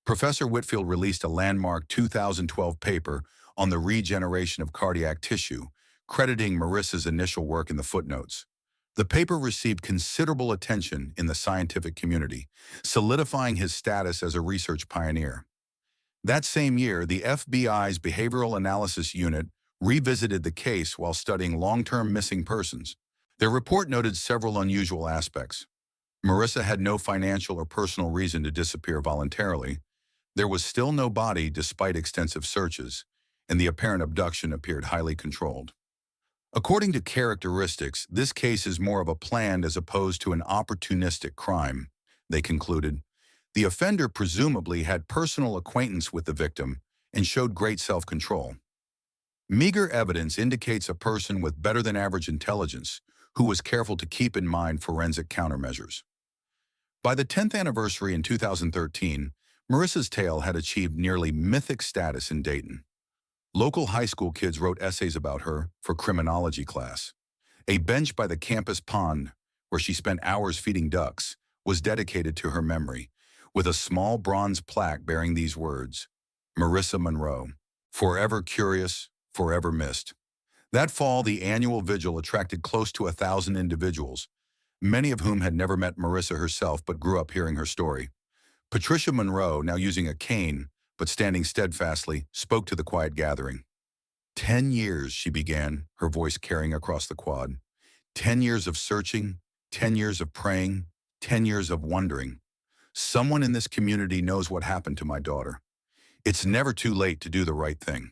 Professor Whitfield released a landmark 2012 paper on the regeneration of cardiac tissue, crediting Marissa's initial work in the footnotes. The paper received considerable attention in the scientific community, solidifying his status as a research pioneer. That same year, the FBI's Behavioral Analysis Unit revisited the case while studying long-term missing persons. Their report noted several unusual aspects. Marissa had no financial or personal reason to disappear voluntarily. There was still no body despite extensive searches, and the apparent abduction appeared highly controlled. According to characteristics, this case is more of a planned as opposed to an opportunistic crime, they concluded. The offender presumably had personal acquaintance with the victim and showed great self-control. Meager evidence indicates a person with better-than-average intelligence who was careful to keep in mind forensic countermeasures. By the 10th anniversary in 2013, Marissa's tale had achieved nearly mythic status in Dayton. Local high school kids wrote essays about her for criminology class. A bench by the campus pond, where she spent hours feeding ducks, was dedicated to her memory, with a small bronze plaque bearing these words, Marissa Monroe, forever curious, forever missed. That fall, the annual vigil attracted close to 1,000 individuals, many of whom had never met Marissa herself but grew up hearing her story. Patricia Monroe, now using a cane, but standing steadfastly, spoke to the quiet gathering. 10 years, she began, her voice carrying across the quad. 10 years of searching, 10 years of praying, 10 years of wondering. Someone in this community knows what happened to my daughter. It's never too late to do the right thing.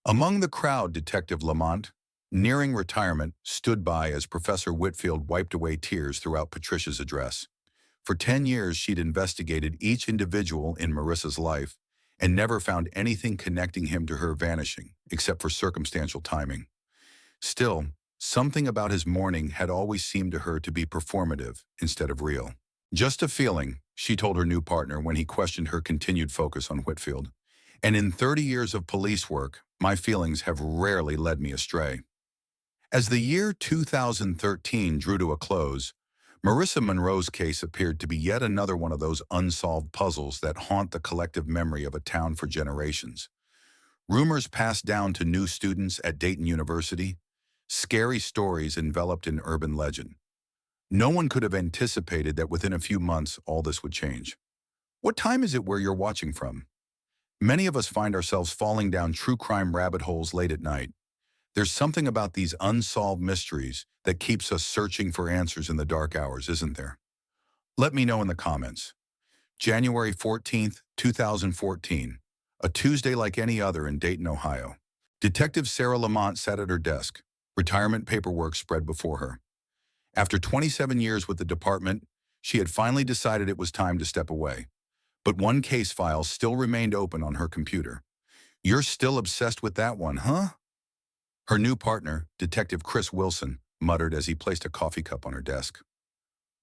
Among the crowd, Detective Lamont, nearing retirement, stood by as Professor Whitfield wiped away tears throughout Patricia's address. For 10 years, she'd investigated each individual in Marissa's life and never found anything connecting him to her vanishing, except for circumstantial timing. Still, something about his mourning had always seemed to her to be performative instead of real. Just a feeling, she told her new partner when he questioned her continued focus on Whitfield. And in 30 years of police work, my feelings have rarely led me astray. As the year 2013 drew to a close, Marissa Monroe's case appeared to be yet another one of those unsolved puzzles that haunt the collective memory of a town for generations. Rumors passed down to new students at Dayton University, scary stories enveloped in urban legend. No one could have anticipated that within a few months all this would change. What time is it where you're watching from? Many of us find ourselves falling down true crime rabbit holes late at night. There's something about these unsolved mysteries that keeps us searching for answers in the dark hours, isn't there? Let me know in the comments. January 14th, 2014. A Tuesday like any other in Dayton, Ohio. Detective Sarah Lamont sat at her desk, retirement paperwork spread before her. After 27 years with the department, she had finally decided it was time to step away. But one case file still remained open on her computer. "You're still obsessed with that one, huh?" Her new partner, Detective Chris Wilson, muttered as he placed a coffee cup on her desk.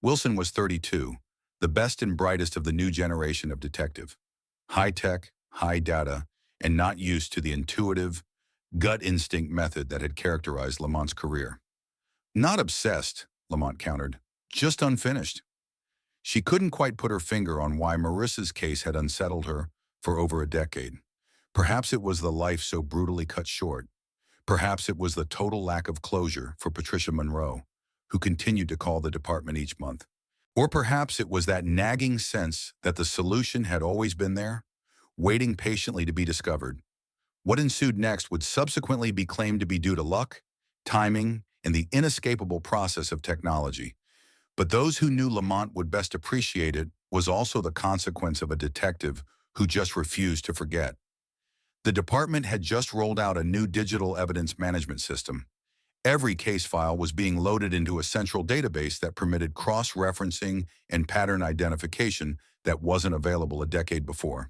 Wilson was 32, the best and brightest of the new generation of detective. High-tech, high data, and not used to the intuitive, gut instinct method that had characterized Lamont's career. "Not obsessed," Lamont countered, "just unfinished." She couldn't quite put her finger on why Marissa's case had unsettled her for over a decade. Perhaps it was the life so brutally cut short. Perhaps it was the total lack of closure for Marissa Monroe, who continued to call the department each month. Or perhaps it was that nagging sense that the solution had always been there, waiting patiently to be discovered. What ensued next would subsequently be claimed to be due to luck, timing, and the inescapable process of technology. But those who knew Lamont would best appreciate it was also the consequence of a detective who just refused to forget. The department had just rolled out a new digital evidence management system. Every case file was being loaded into a central database that permitted cross-referencing and pattern identification that wasn't available a decade before.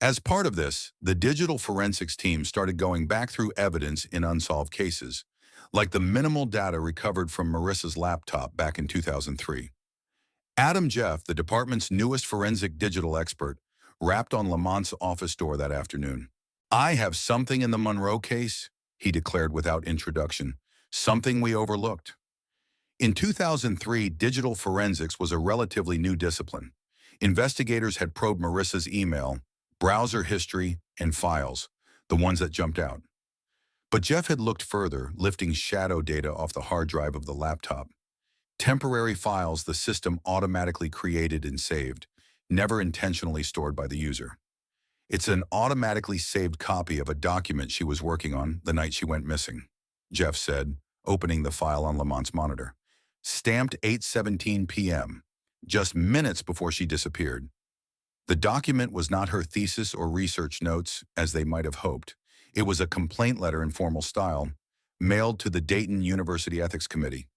As part of this, the digital forensics team started going back through evidence in unsolved cases, like the minimal data recovered from Marissa's laptop back in 2003. Adam Jeff, the department's newest forensic digital expert, rapped on Lamont's office door that afternoon. "I have something in the Monroe case," he declared without introduction, "something we overlooked." In 2003, digital forensics was a relatively new discipline. Investigators had probed Marissa's email, browser history, and files, the ones that jumped out. But Jeff had looked further, lifting shadow data off the hard drive of the laptop. Temporary files the system automatically created and saved, never intentionally stored by the user. "It's an automatically saved copy of a document she was working on the night she went missing," Jeff said, opening the file on Lamont's monitor. "Stamped 8:17 p.m., just minutes before she disappeared." The document was not her thesis or research notes, as they might have hoped. It was a complaint letter in formal style, mailed to the Dayton University Ethics Committee.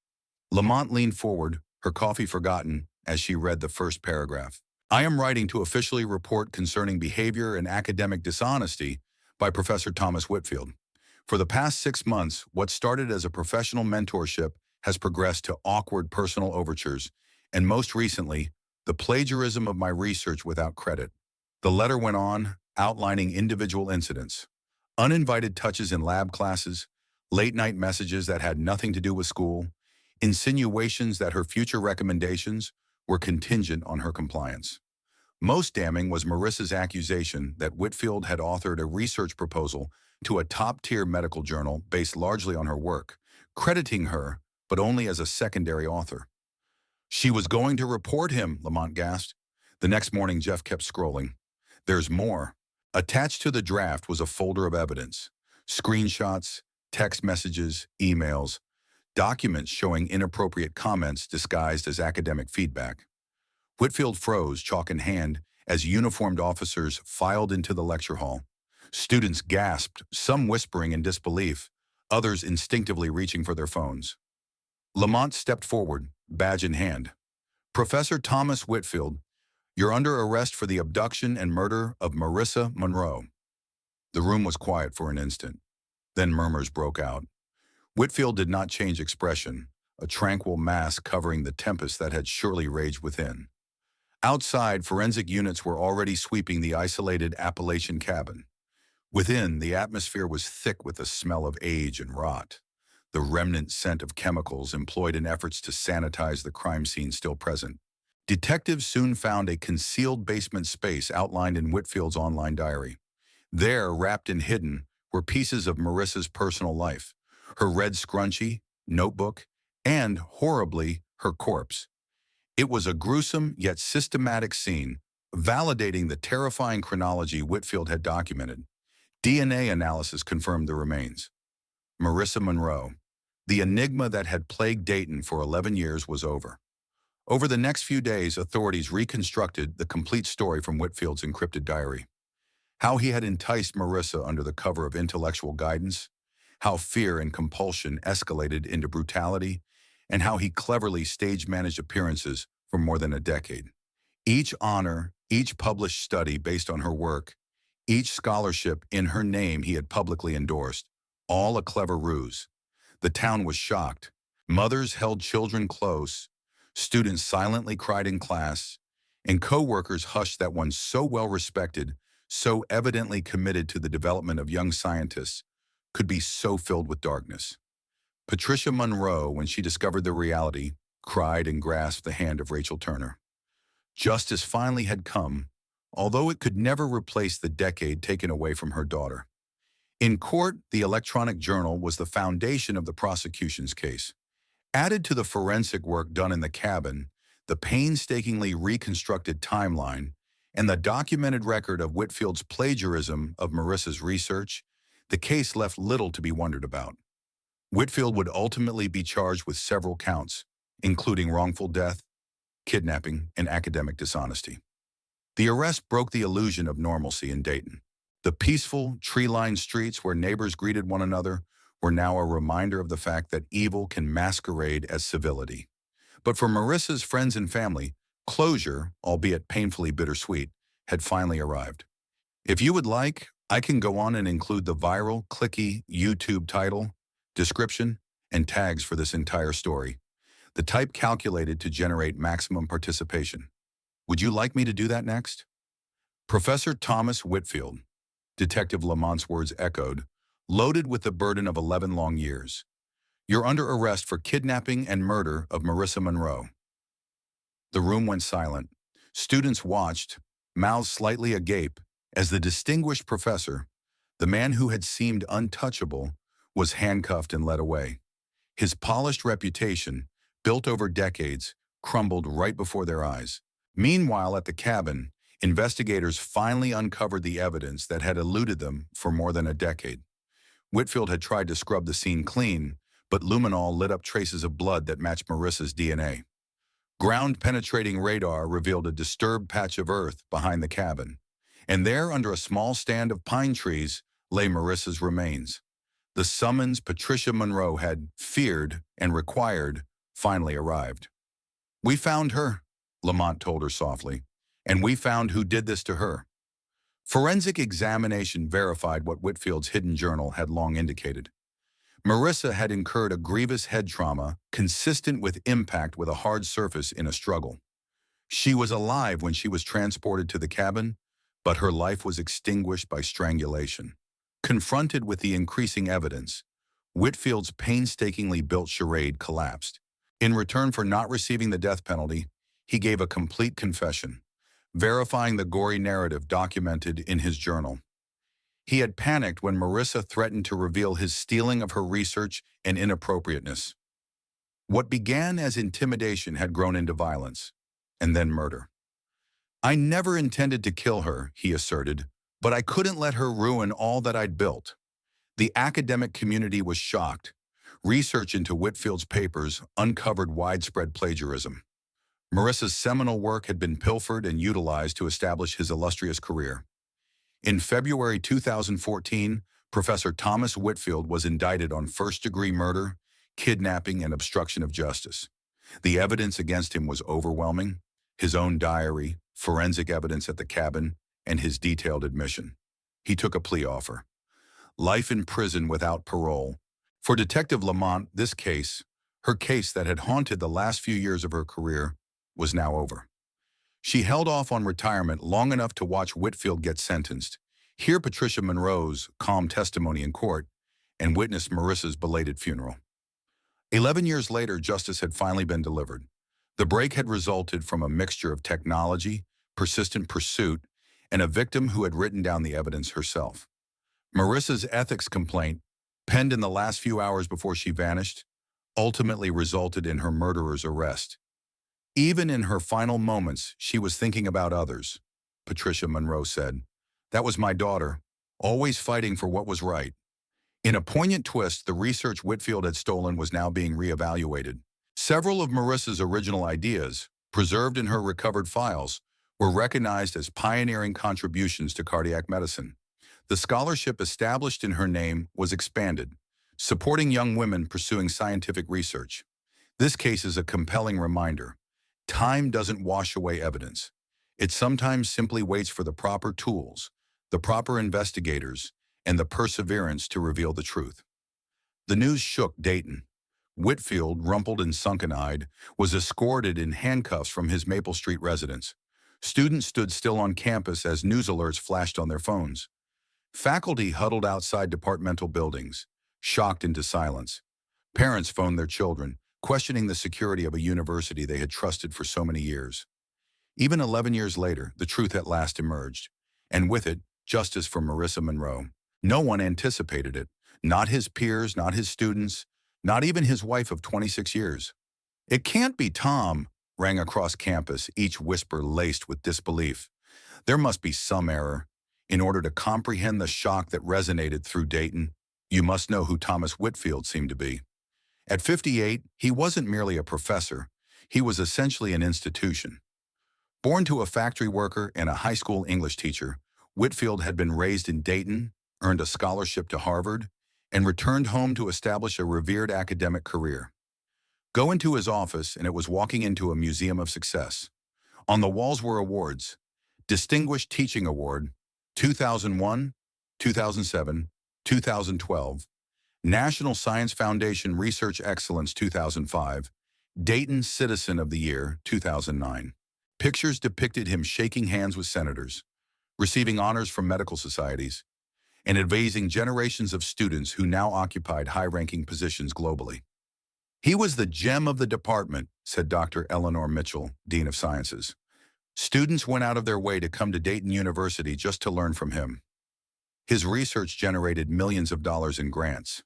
Lamont leaned forward, her coffee forgotten, as she read the first paragraph. "I am writing to officially report concerning behavior and academic dishonesty by Professor Thomas Whitfield. For the past 6 months, what started as a professional mentorship has progressed to awkward personal overtures, and most recently, the plagiarism of my research without credit." The letter went on, outlining individual incidents, uninvited touches in lab classes, late-night messages that had nothing to do with school, insinuations that her future recommendations were contingent on her compliance. Most damning was Marissa's accusation that Whitfield had authored a research proposal to a top-tier medical journal based largely on her work, crediting her, but only as a secondary author. "She was going to report him," Lamont gasped. The next morning, Jeff kept scrolling. "There's more." Attached to the draft was a folder of evidence: screenshots, text messages, emails, documents showing inappropriate comments disguised as academic feedback. Whitfield froze, chalk in hand, as uniformed officers filed into the lecture hall. Students gasped, some whispering in disbelief, others instinctively reaching for their phones. Lamont stepped forward, badge in hand. "Professor Thomas Whitfield, you're under arrest for the abduction and murder of Marissa Monroe." The room was quiet for an instant. Then murmurs broke out. Whitfield did not change expression, a tranquil mask covering the tempest that had surely raged within. Outside, forensic units were already sweeping the isolated Appalachian cabin. Within, the atmosphere was thick with the smell of age and rot, the remnant scent of chemicals employed in efforts to sanitize the crime scene still present. Detectives soon found a concealed basement space outlined in Whitfield's online diary. There, wrapped and hidden, were pieces of Marissa's personal life: her red scrunchie, notebook, and, horribly, her corpse. It was a gruesome yet systematic scene, validating the terrifying chronology Whitfield had documented. DNA analysis confirmed the remains. Marissa Monroe. The enigma that had plagued Dayton for 11 years was over. Over the next few days, authorities reconstructed the complete story from Whitfield's encrypted diary. How he had enticed Marissa under the cover of intellectual guidance, how fear and compulsion escalated into brutality, and how he cleverly stage-managed appearances for more than a decade. Each honor, each published study based on her work, each scholarship in her name he had publicly endorsed, all a clever ruse. The town was shocked. Mothers held children close, students silently cried in class, and co-workers hushed that one so well-respected, so evidently committed to the development of young scientists, could be so filled with darkness. Marissa Monroe, when she discovered the reality, cried and grasped the hand of Rachel Turner. Justice finally had come, although it could never replace the decade taken away from her daughter. In court, the electronic journal was the foundation of the prosecution's case. Added to the forensic work done in the cabin, the painstakingly reconstructed timeline, and the documented record of Whitfield's plagiarism of Marissa's research, the case left little to be wondered about. Whitfield would ultimately be charged with several counts, including wrongful death, kidnapping, and academic dishonesty. The arrest broke the illusion of normalcy in Dayton. The peaceful, tree-lined streets where neighbors greeted one another were now a reminder of the fact that evil can masquerade as civility. But for Marissa's friends and family, closure, albeit painfully bittersweet, had finally arrived. If you would like, I can go on and include the viral, clicky YouTube title, description, and tags for this entire story, the type calculated to generate maximum participation. Would you like me to do that next? Professor Thomas Whitfield, Detective Lamont's words echoed, loaded with the burden of 11 long years. You're under arrest for kidnapping and murder of Marissa Monroe. The room went silent. Students watched, mouths slightly agape, as the distinguished professor, the man who had seemed untouchable, was handcuffed and led away. His polished reputation, built over decades, crumbled right before their eyes. Meanwhile, at the cabin, investigators finally uncovered the evidence that had eluded them for more than a decade. Whitfield had tried to scrub the scene clean, but luminol lit up traces of blood that matched Marissa's DNA. Ground-penetrating radar revealed a disturbed patch of earth behind the cabin, and there, under a small stand of pine trees, lay Marissa's remains. The summons Marissa Monroe had feared and required finally arrived. "We found her," Lamont told her softly, "and we found who did this to her." Forensic examination verified what Whitfield's hidden journal had long indicated. Marissa had incurred a grievous head trauma consistent with impact with a hard surface in a struggle. She was alive when she was transported to the cabin, but her life was extinguished by strangulation. Confronted with the increasing evidence, Whitfield's painstakingly built charade collapsed. In return for not receiving the death penalty, he gave a complete confession, verifying the gory narrative documented in his journal. He had panicked when Marissa threatened to reveal his stealing of her research and inappropriateness. What began as intimidation had grown into violence, and then murder. "I never intended to kill her," he asserted, "but I couldn't let her ruin all that I'd built." The academic community was shocked. Research into Whitfield's papers uncovered widespread plagiarism. Marissa's seminal work had been pilfered and utilized to establish his illustrious career. In February 2014, Professor Thomas Whitfield was indicted on first-degree murder, kidnapping, and obstruction of justice. The evidence against him was overwhelming: his own diary, forensic evidence at the cabin, and his detailed admission. He took a plea offer: life in prison without parole. For Detective Lamont, this case, her case that had haunted the last few years of her career, was now over. She held off on retirement long enough to watch Whitfield get sentenced, hear Marissa Monroe's calm testimony in court, and witness Marissa's belated funeral. 11 years later, justice had finally been delivered. The break had resulted from a mixture of technology, persistent pursuit, and a victim who had written down the evidence herself. Marissa's ethics complaint, penned in the last few hours before she vanished, ultimately resulted in her murderer's arrest. Even in her final moments, she was thinking about others, Marissa Monroe said. "That was my daughter, always fighting for what was right." In a poignant twist, the research Whitfield had stolen was now being reevaluated. Several of Marissa's original ideas, preserved in her recovered files, were recognized as pioneering contributions to cardiac medicine. The scholarship established in her name was expanded, supporting young women pursuing scientific research. This case is a compelling reminder. Time doesn't wash away evidence. It sometimes simply waits for the proper tools, the proper investigators, and the perseverance to reveal the truth. The news shook Dayton. Whitfield, rumpled and sunken-eyed, was escorted in handcuffs from his Maple Street residence. Students stood still on campus as news alerts flashed on their phones. Faculty huddled outside departmental buildings, shocked into silence. Parents phoned their children, questioning the security of a university they had trusted for so many years. Even 11 years later, the truth at last emerged, and with it, justice for Marissa Monroe. No one anticipated it, not his peers, not his students, not even his wife of 26 years. "It can't be Tom," rang across campus, each whisper laced with disbelief. There must be some error. In order to comprehend the shock that resonated through Dayton, you must know who Thomas Whitfield seemed to be. At 58, he wasn't merely a professor. He was essentially an institution. Born to a factory worker and a high school English teacher, Whitfield had been raised in Dayton, earned a scholarship to Harvard, and returned home to establish a revered academic career. Go into his office, and it was walking into a museum of success. On the walls were awards: Distinguished Teaching Award, 2001, 2007, 2012, National Science Foundation Research Excellence 2005, Dayton Citizen of the Year 2009. Pictures depicted him shaking hands with senators, receiving honors from medical societies, and advising generations of students who now occupied high-ranking positions globally. "He was the gem of the department," said Dr. Eleanor Mitchell, Dean of Sciences. "Students went out of their way to come to Dayton University just to learn from him. His research generated millions of dollars in grants.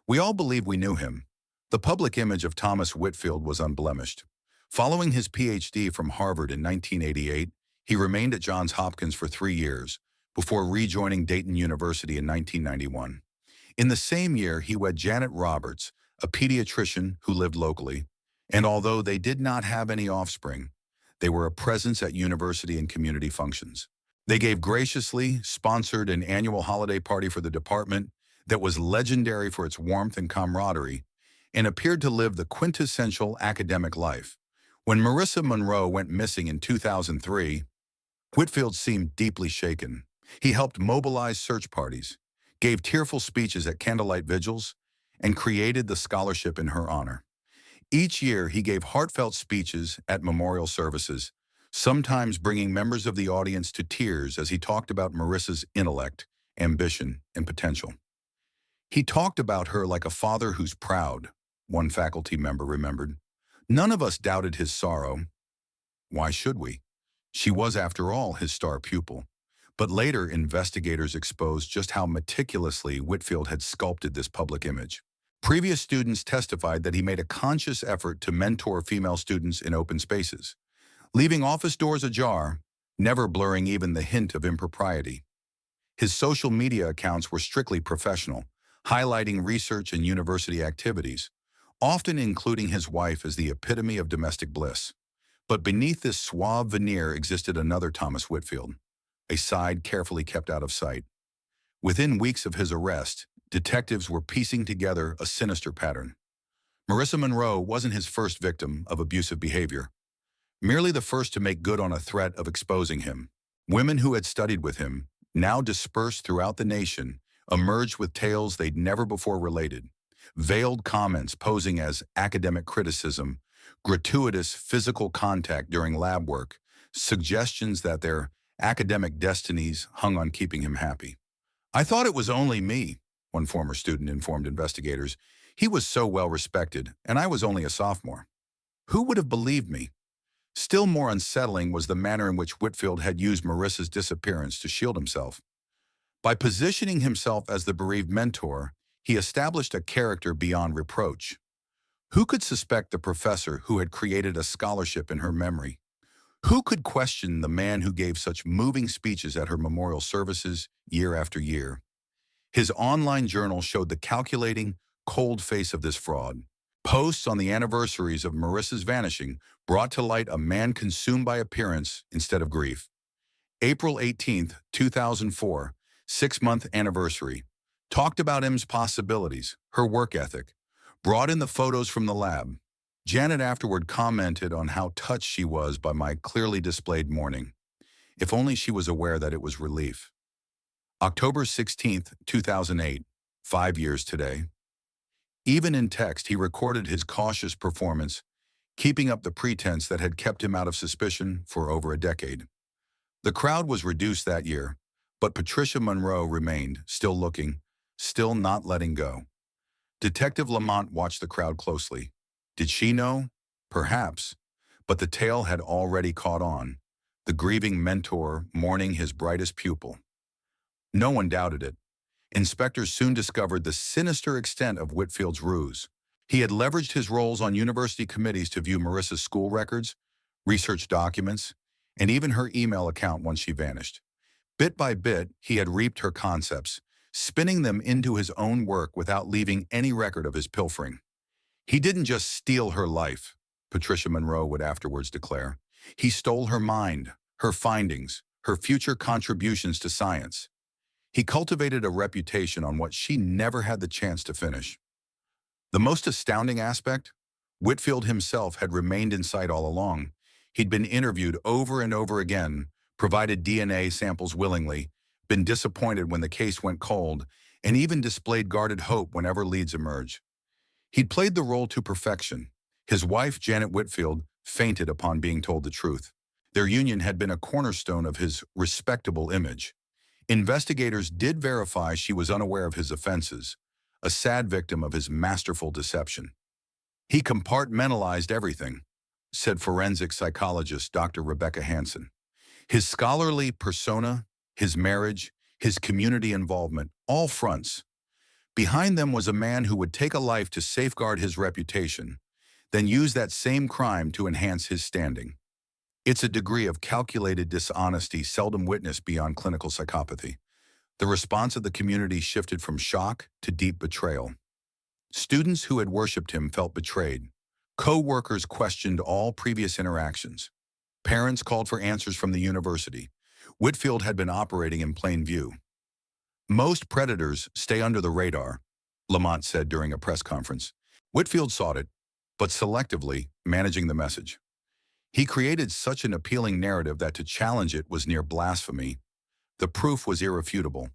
We all believe we knew him." The public image of Thomas Whitfield was unblemished. Following his PhD from Harvard in 1988, he remained at Johns Hopkins for 3 years, before rejoining Dayton University in 1991. In the same year, he wed Janet Roberts, a pediatrician who lived locally, and although they did not have any offspring, they were a presence at university and community functions. They gave graciously sponsored an annual holiday party for the department that was legendary for its warmth and camaraderie, and appeared to live the quintessential academic life. When Marissa Monroe went missing in 2003, Whitfield seemed deeply shaken. He helped mobilize search parties, gave tearful speeches at candlelight vigils, and created the scholarship in her honor. Each year, he gave heartfelt speeches at memorial services, sometimes bringing members of the audience to tears as he talked about Marissa's intellect, ambition, and potential. "He talked about her like a father who's proud," one faculty member remembered. "None of us doubted his sorrow. Why should we? She was, after all, his star pupil." But later, investigators exposed just how meticulously Whitfield had sculpted this public image. Previous students testified that he made a conscious effort to mentor female students in open spaces, leaving office doors ajar, never blurring even the hint of impropriety. His social media accounts were strictly professional, highlighting research and university activities, often including his wife as the epitome of domestic bliss. But beneath this suave veneer existed another Thomas Whitfield, a side carefully kept out of sight. Within weeks of his arrest, detectives were piecing together a sinister pattern. Marissa Monroe wasn't his first victim of abusive behavior, merely the first to make good on a threat of exposing him. Women who had studied with him, now dispersed throughout the nation, emerged with tales they'd never before related. Veiled comments posing as academic criticism, gratuitous physical contact during lab work, suggestions that their academic destinies hung on keeping him happy. "I thought it was only me," one former student informed investigators. "He was so well respected, and I was only a sophomore. Who would have believed me?" Still more unsettling was the manner in which Whitfield had used Marissa's disappearance to shield himself. By positioning himself as the bereaved mentor, he established a character beyond reproach. Who could suspect the professor who had created a scholarship in her memory? Who could question the man who gave such moving speeches at her memorial services year after year? His online journal showed the calculating, cold face of this fraud, Posts on the anniversaries of Marissa's vanishing brought to light a man consumed by appearance instead of grief. April 18th, 2004, 6-month anniversary, talked about M's possibilities, her work ethic, brought in the photos from the lab. Janet afterward commented on how touched she was by my clearly displayed mourning. If only she was aware that it was relief. October 16th, 2008, 5 years today. Even in text, he recorded his cautious performance, keeping up the pretense that had kept him out of suspicion for over a decade. The crowd was reduced that year, but Marissa Monroe remained, still looking, still not letting go. Detective Lamont watched the crowd closely. Did she know? Perhaps. But the tale had already caught on. The grieving mentor mourning his brightest pupil. No one doubted it. Inspectors soon discovered the sinister extent of Whitfield's ruse. He had leveraged his roles on university committees to view Marissa's school records, research documents, and even her email account once she vanished. Bit by bit, he had reaped her concepts, spinning them into his own work without leaving any record of his pilfering. He didn't just steal her life, Marissa Monroe would afterwards declare. He stole her mind, her findings, her future contributions to science. He cultivated a reputation on what she never had the chance to finish. The most astounding aspect? Whitfield himself had remained in sight all along. He'd been interviewed over and over again, provided DNA samples willingly, been disappointed when the case went cold, and even displayed guarded hope whenever leads emerged. He'd played the role to perfection. His wife, Janet Whitfield, fainted upon being told the truth. Their union had been a cornerstone of his respectable image. Investigators did verify she was unaware of his offenses, a sad victim of his masterful deception. He compartmentalized everything, said forensic psychologist Dr. Rebecca Hansen. His scholarly persona, his marriage, his community involvement, all fronts. Behind them was a man who would take a life to safeguard his reputation, then use that same crime to enhance his standing. It's a degree of calculated dishonesty seldom witnessed beyond clinical psychopathy. The response of the community shifted from shock to deep betrayal. Students who had worshipped him felt betrayed. Co-workers questioned all previous interactions. Parents called for answers from the university. Whitfield had been operating in plain view. Most predators stay under the radar, Lamont said during a press conference. Whitfield sought it, but selectively, managing the message. He created such an appealing narrative that to challenge it was near blasphemy. The proof was irrefutable.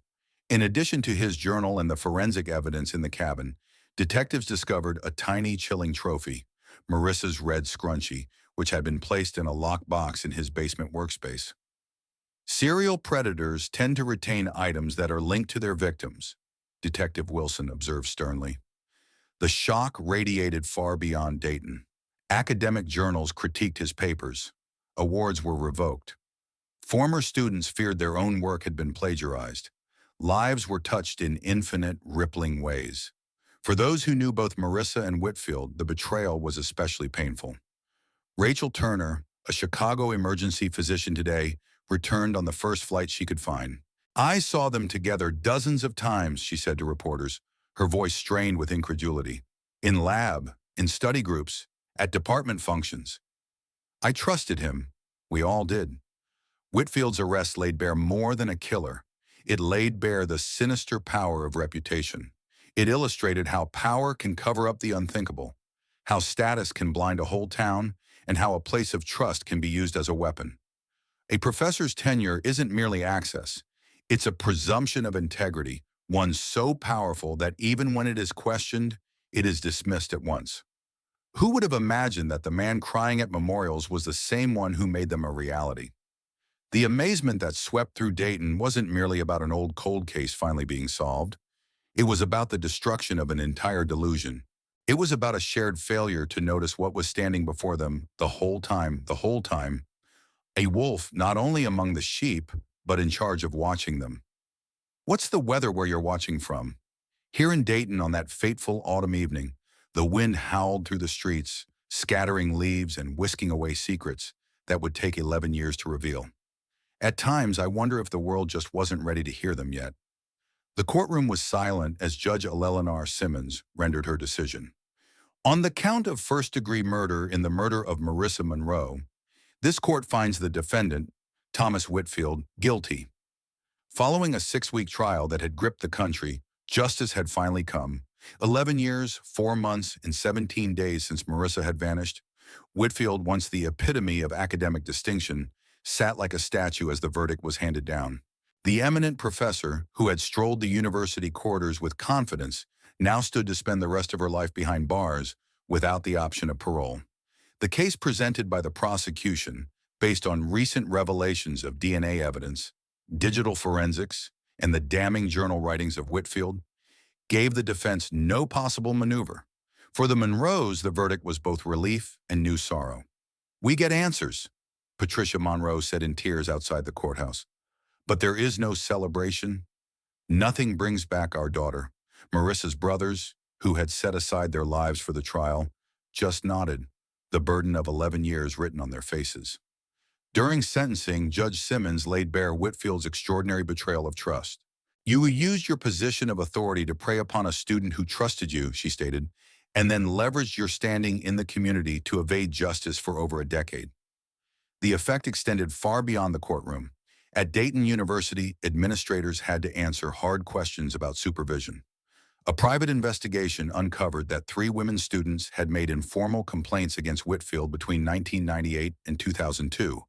In addition to his journal and the forensic evidence in the cabin, detectives discovered a tiny, chilling trophy, Marissa's red scrunchie, which had been placed in a locked box in his basement workspace. Serial predators tend to retain items that are linked to their victims, Detective Wilson observed sternly. The shock radiated far beyond Dayton. Academic journals critiqued his papers. Awards were revoked. Former students feared their own work had been plagiarized. Lives were touched in infinite, rippling ways. For those who knew both Marissa and Whitfield, the betrayal was especially painful. Rachel Turner, a Chicago emergency physician today, returned on the first flight she could find. I saw them together dozens of times, she said to reporters, her voice strained with incredulity. In lab, in study groups, at department functions. I trusted him. We all did. Whitfield's arrest laid bare more than a killer. It laid bare the sinister power of reputation. It illustrated how power can cover up the unthinkable, how status can blind a whole town, and how a place of trust can be used as a weapon. A professor's tenure isn't merely access. It's a presumption of integrity, one so powerful that even when it is questioned, it is dismissed at once. Who would have imagined that the man crying at memorials was the same one who made them a reality? The amazement that swept through Dayton wasn't merely about an old cold case finally being solved. It was about the destruction of an entire delusion. It was about a shared failure to notice what was standing before them the whole time. A wolf not only among the sheep, but in charge of watching them. What's the weather where you're watching from? Here in Dayton on that fateful autumn evening, the wind howled through the streets, scattering leaves and whisking away secrets that would take 11 years to reveal. At times, I wonder if the world just wasn't ready to hear them yet. The courtroom was silent as Judge Eleanor Simmons rendered her decision. On the count of first-degree murder in the murder of Marissa Monroe, this court finds the defendant, Thomas Whitfield, guilty. Following a 6-week trial that had gripped the country, justice had finally come. 11 years, 4 months, and 17 days since Marissa had vanished, Whitfield, once the epitome of academic distinction, sat like a statue as the verdict was handed down. The eminent professor, who had strolled the university corridors with confidence, now stood to spend the rest of her life behind bars without the option of parole. The case presented by the prosecution, based on recent revelations of DNA evidence, digital forensics, and the damning journal writings of Whitfield, gave the defense no possible maneuver. For the Monroes, the verdict was both relief and new sorrow. "We get answers," Marissa Monroe said in tears outside the courthouse. "But there is no celebration. Nothing brings back our daughter." Marissa's brothers, who had set aside their lives for the trial, just nodded, the burden of 11 years written on their faces. During sentencing, Judge Simmons laid bare Whitfield's extraordinary betrayal of trust. "You used your position of authority to prey upon a student who trusted you," she stated, "and then leveraged your standing in the community to evade justice for over a decade." The effect extended far beyond the courtroom. At Dayton University, administrators had to answer hard questions about supervision. A private investigation uncovered that 3 women students had made informal complaints against Whitfield between 1998 and 2002,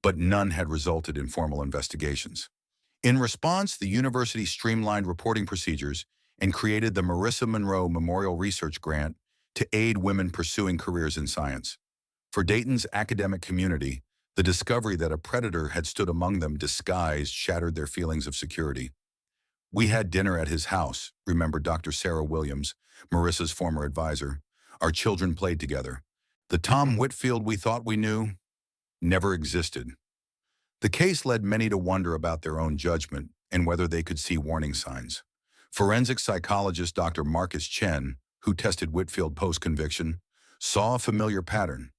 but none had resulted in formal investigations. In response, the university streamlined reporting procedures and created the Marissa Monroe Memorial Research Grant to aid women pursuing careers in science. For Dayton's academic community, the discovery that a predator had stood among them disguised shattered their feelings of security. "We had dinner at his house," remembered Dr. Sarah Williams, Marissa's former advisor. "Our children played together. The Tom Whitfield we thought we knew never existed." The case led many to wonder about their own judgment and whether they could see warning signs. Forensic psychologist Dr. Marcus Chen, who tested Whitfield post-conviction, saw a familiar pattern.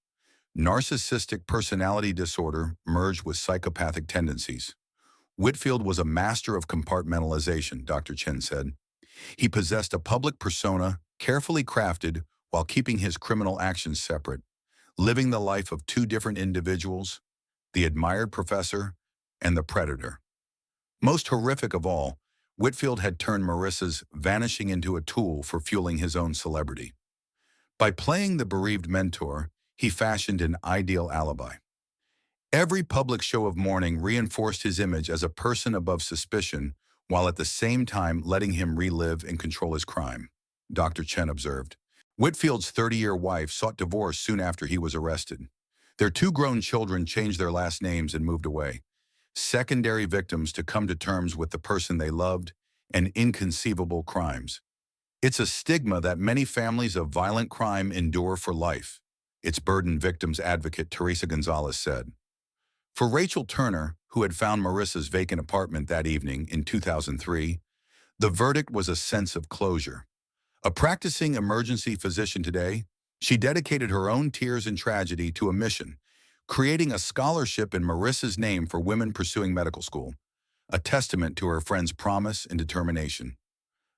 Narcissistic personality disorder merged with psychopathic tendencies. Whitfield was a master of compartmentalization, Dr. Chen said. He possessed a public persona carefully crafted while keeping his criminal actions separate, living the life of 2 different individuals, the admired professor and the predator. Most horrific of all, Whitfield had turned Marissa's vanishing into a tool for fueling his own celebrity. By playing the bereaved mentor, he fashioned an ideal alibi. Every public show of mourning reinforced his image as a person above suspicion, while at the same time letting him relive and control his crime, Dr. Chen observed. Whitfield's 30-year wife sought divorce soon after he was arrested. Their 2 grown children changed their last names and moved away, secondary victims to come to terms with the person they loved and inconceivable crimes. "It's a stigma that many families of violent crime endure for life," its burdened victims advocate Teresa Gonzalez said. For Rachel Turner, who had found Marissa's vacant apartment that evening in 2003, the verdict was a sense of closure. A practicing emergency physician today, she dedicated her own tears and tragedy to a mission, creating a scholarship in Marissa's name for women pursuing medical school, a testament to her friend's promise and determination.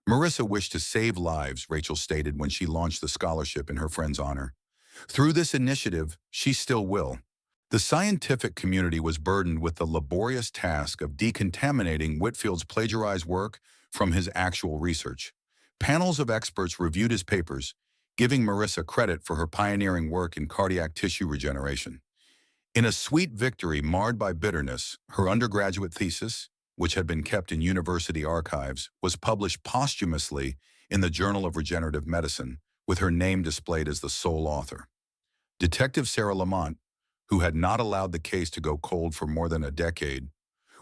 Marissa wished to save lives, Rachel stated when she launched the scholarship in her friend's honor. Through this initiative, she still will. The scientific community was burdened with the laborious task of decontaminating Whitfield's plagiarized work from his actual research. Panels of experts reviewed his papers, giving Marissa credit for her pioneering work in cardiac tissue regeneration. In a sweet victory marred by bitterness, her undergraduate thesis, which had been kept in university archives, was published posthumously in the Journal of Regenerative Medicine, with her name displayed as the sole author. Detective Sarah Lamont, who had not allowed the case to go cold for more than a decade,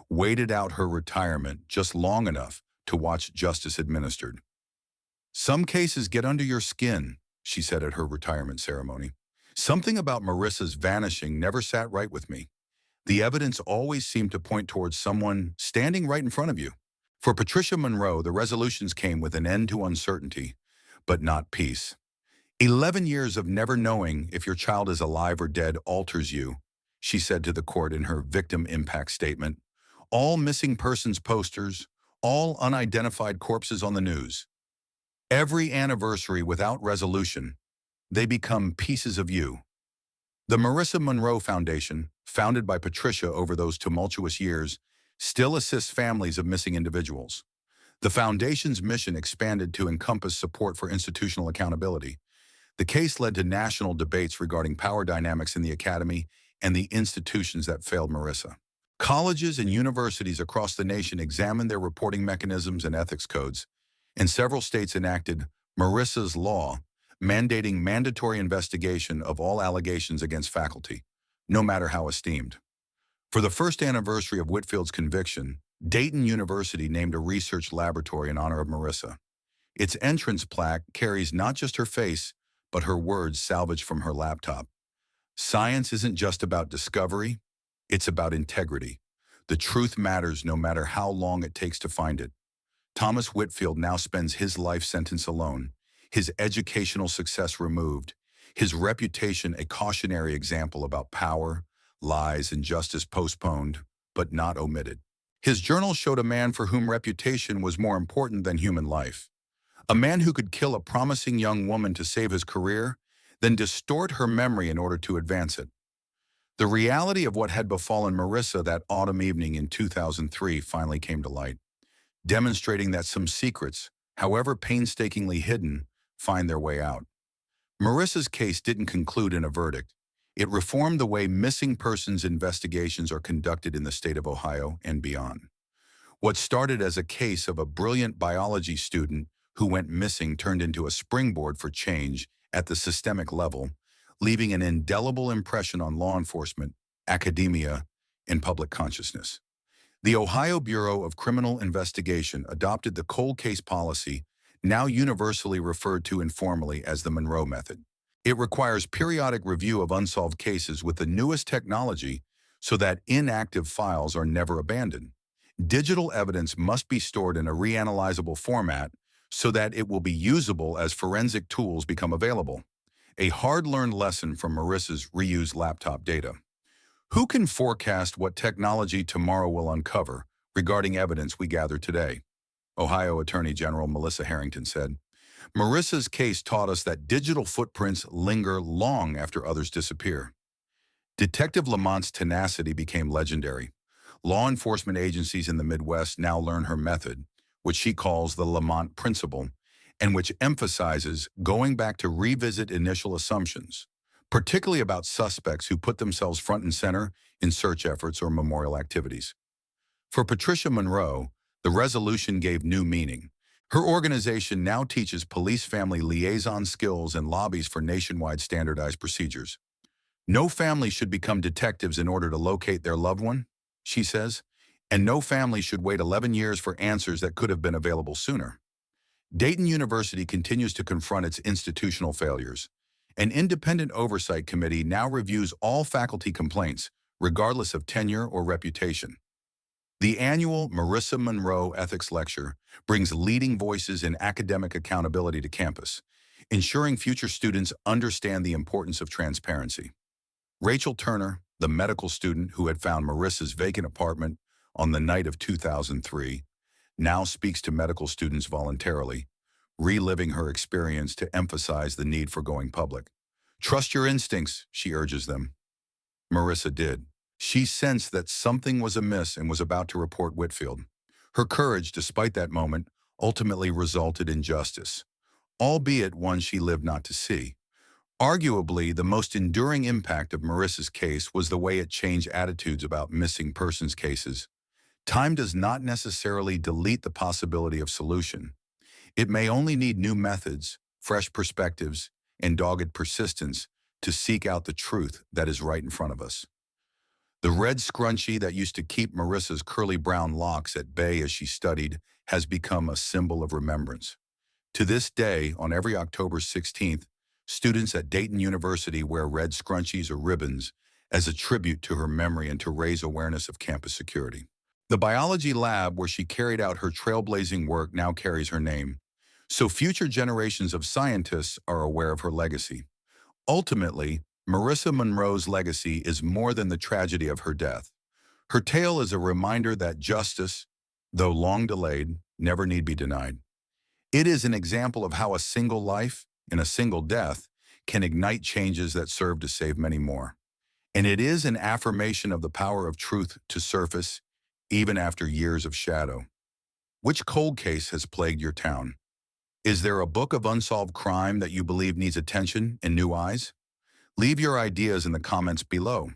waited out her retirement just long enough to watch justice administered. "Some cases get under your skin," she said at her retirement ceremony. "Something about Marissa's vanishing never sat right with me. The evidence always seemed to point towards someone standing right in front of you." For Marissa Monroe, the resolutions came with an end to uncertainty, but not peace. 11 years of never knowing if your child is alive or dead alters you, she said to the court in her victim impact statement. All missing persons posters, all unidentified corpses on the news. Every anniversary without resolution, they become pieces of you. The Marissa Monroe Foundation, founded by Patricia over those tumultuous years, still assists families of missing individuals. The foundation's mission expanded to encompass support for institutional accountability. The case led to national debates regarding power dynamics in the academy and the institutions that failed Marissa. Colleges and universities across the nation examined their reporting mechanisms and ethics codes, and several states enacted Marissa's Law, mandating mandatory investigation of all allegations against faculty, no matter how esteemed. For the first anniversary of Whitfield's conviction, Dayton University named a research laboratory in honor of Marissa. Its entrance plaque carries not just her face, but her words salvaged from her laptop. Science isn't just about discovery, it's about integrity. The truth matters no matter how long it takes to find it. Thomas Whitfield now spends his life sentence alone, his educational success removed, his reputation a cautionary example about power, lies, and justice postponed, but not omitted. His journal showed a man for whom reputation was more important than human life. A man who could kill a promising young woman to save his career, then distort her memory in order to advance it. The reality of what had befallen Marissa that autumn evening in 2003 finally came to light, demonstrating that some secrets, however painstakingly hidden, find their way out. Marissa's case didn't conclude in a verdict. It reformed the way missing persons investigations are conducted in the state of Ohio and beyond. What started as a case of a brilliant biology student who went missing turned into a springboard for change at the systemic level, leaving an indelible impression on law enforcement, academia, and public consciousness. The Ohio Bureau of Criminal Investigation adopted the cold case policy, now universally referred to informally as the Monroe Method. It requires periodic review of unsolved cases with the newest technology so that inactive files are never abandoned. Digital evidence must be stored in a reanalyzable format so that it will be usable as forensic tools become available. A hard-learned lesson from Marissa's reused laptop data. Who can forecast what technology tomorrow will uncover regarding evidence we gather today? Ohio Attorney General Melissa Harrington said, Marissa's case taught us that digital footprints linger long after others disappear. Detective Lamont's tenacity became legendary. Law enforcement agencies in the Midwest now learn her method, which she calls the Lamont Principle, and which emphasizes going back to revisit initial assumptions, particularly about suspects who put themselves front and center in search efforts or memorial activities. For Patricia Monroe, the resolution gave new meaning. Her organization now teaches police-family liaison skills and lobbies for nationwide standardized procedures. No family should become detectives in order to locate their loved one, she says, and no family should wait 11 years for answers that could have been available sooner. Dayton University continues to confront its institutional failures. An independent oversight committee now reviews all faculty complaints, regardless of tenure or reputation. The annual Marissa Monroe Ethics Lecture brings leading voices in academic accountability to campus, ensuring future students understand the importance of transparency. Rachel Turner, the medical student who had found Marissa's vacant apartment on the night of 2003, now speaks to medical students voluntarily, reliving her experience to emphasize the need for going public. Trust your instincts, she urges them. Marissa did. She sensed that something was amiss and was about to report Whitfield. Her courage, despite that moment, ultimately resulted in justice, albeit one she lived not to see. Arguably, the most enduring impact of Marissa's case was the way it changed attitudes about missing persons cases. Time does not necessarily delete the possibility of solution. It may only need new methods, fresh perspectives, and dogged persistence to seek out the truth that is right in front of us. The red scrunchie that used to keep Marissa's curly brown locks at bay as she studied has become a symbol of remembrance. To this day, on every October 16th, students at Dayton University wear red scrunchies or ribbons as a tribute to her memory and to raise awareness of campus security. The biology lab where she carried out her trailblazing work now carries her name, so future generations of scientists are aware of her legacy. Ultimately, Marissa Monroe's legacy is more than the tragedy of her death. Her tale is a reminder that justice, though long delayed, never need be denied. It is an example of how a single life, in a single death, can ignite changes that serve to save many more. And it is an affirmation of the power of truth to surface, even after years of shadow. Which cold case has plagued your town? Is there a book of unsolved crime that you believe needs attention and new eyes? Leave your ideas in the comments below.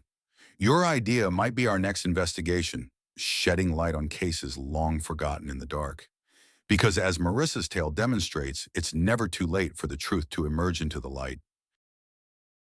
Your idea might be our next investigation, shedding light on cases long forgotten in the dark. Because as Marissa's tale demonstrates, it's never too late for the truth to emerge into the light.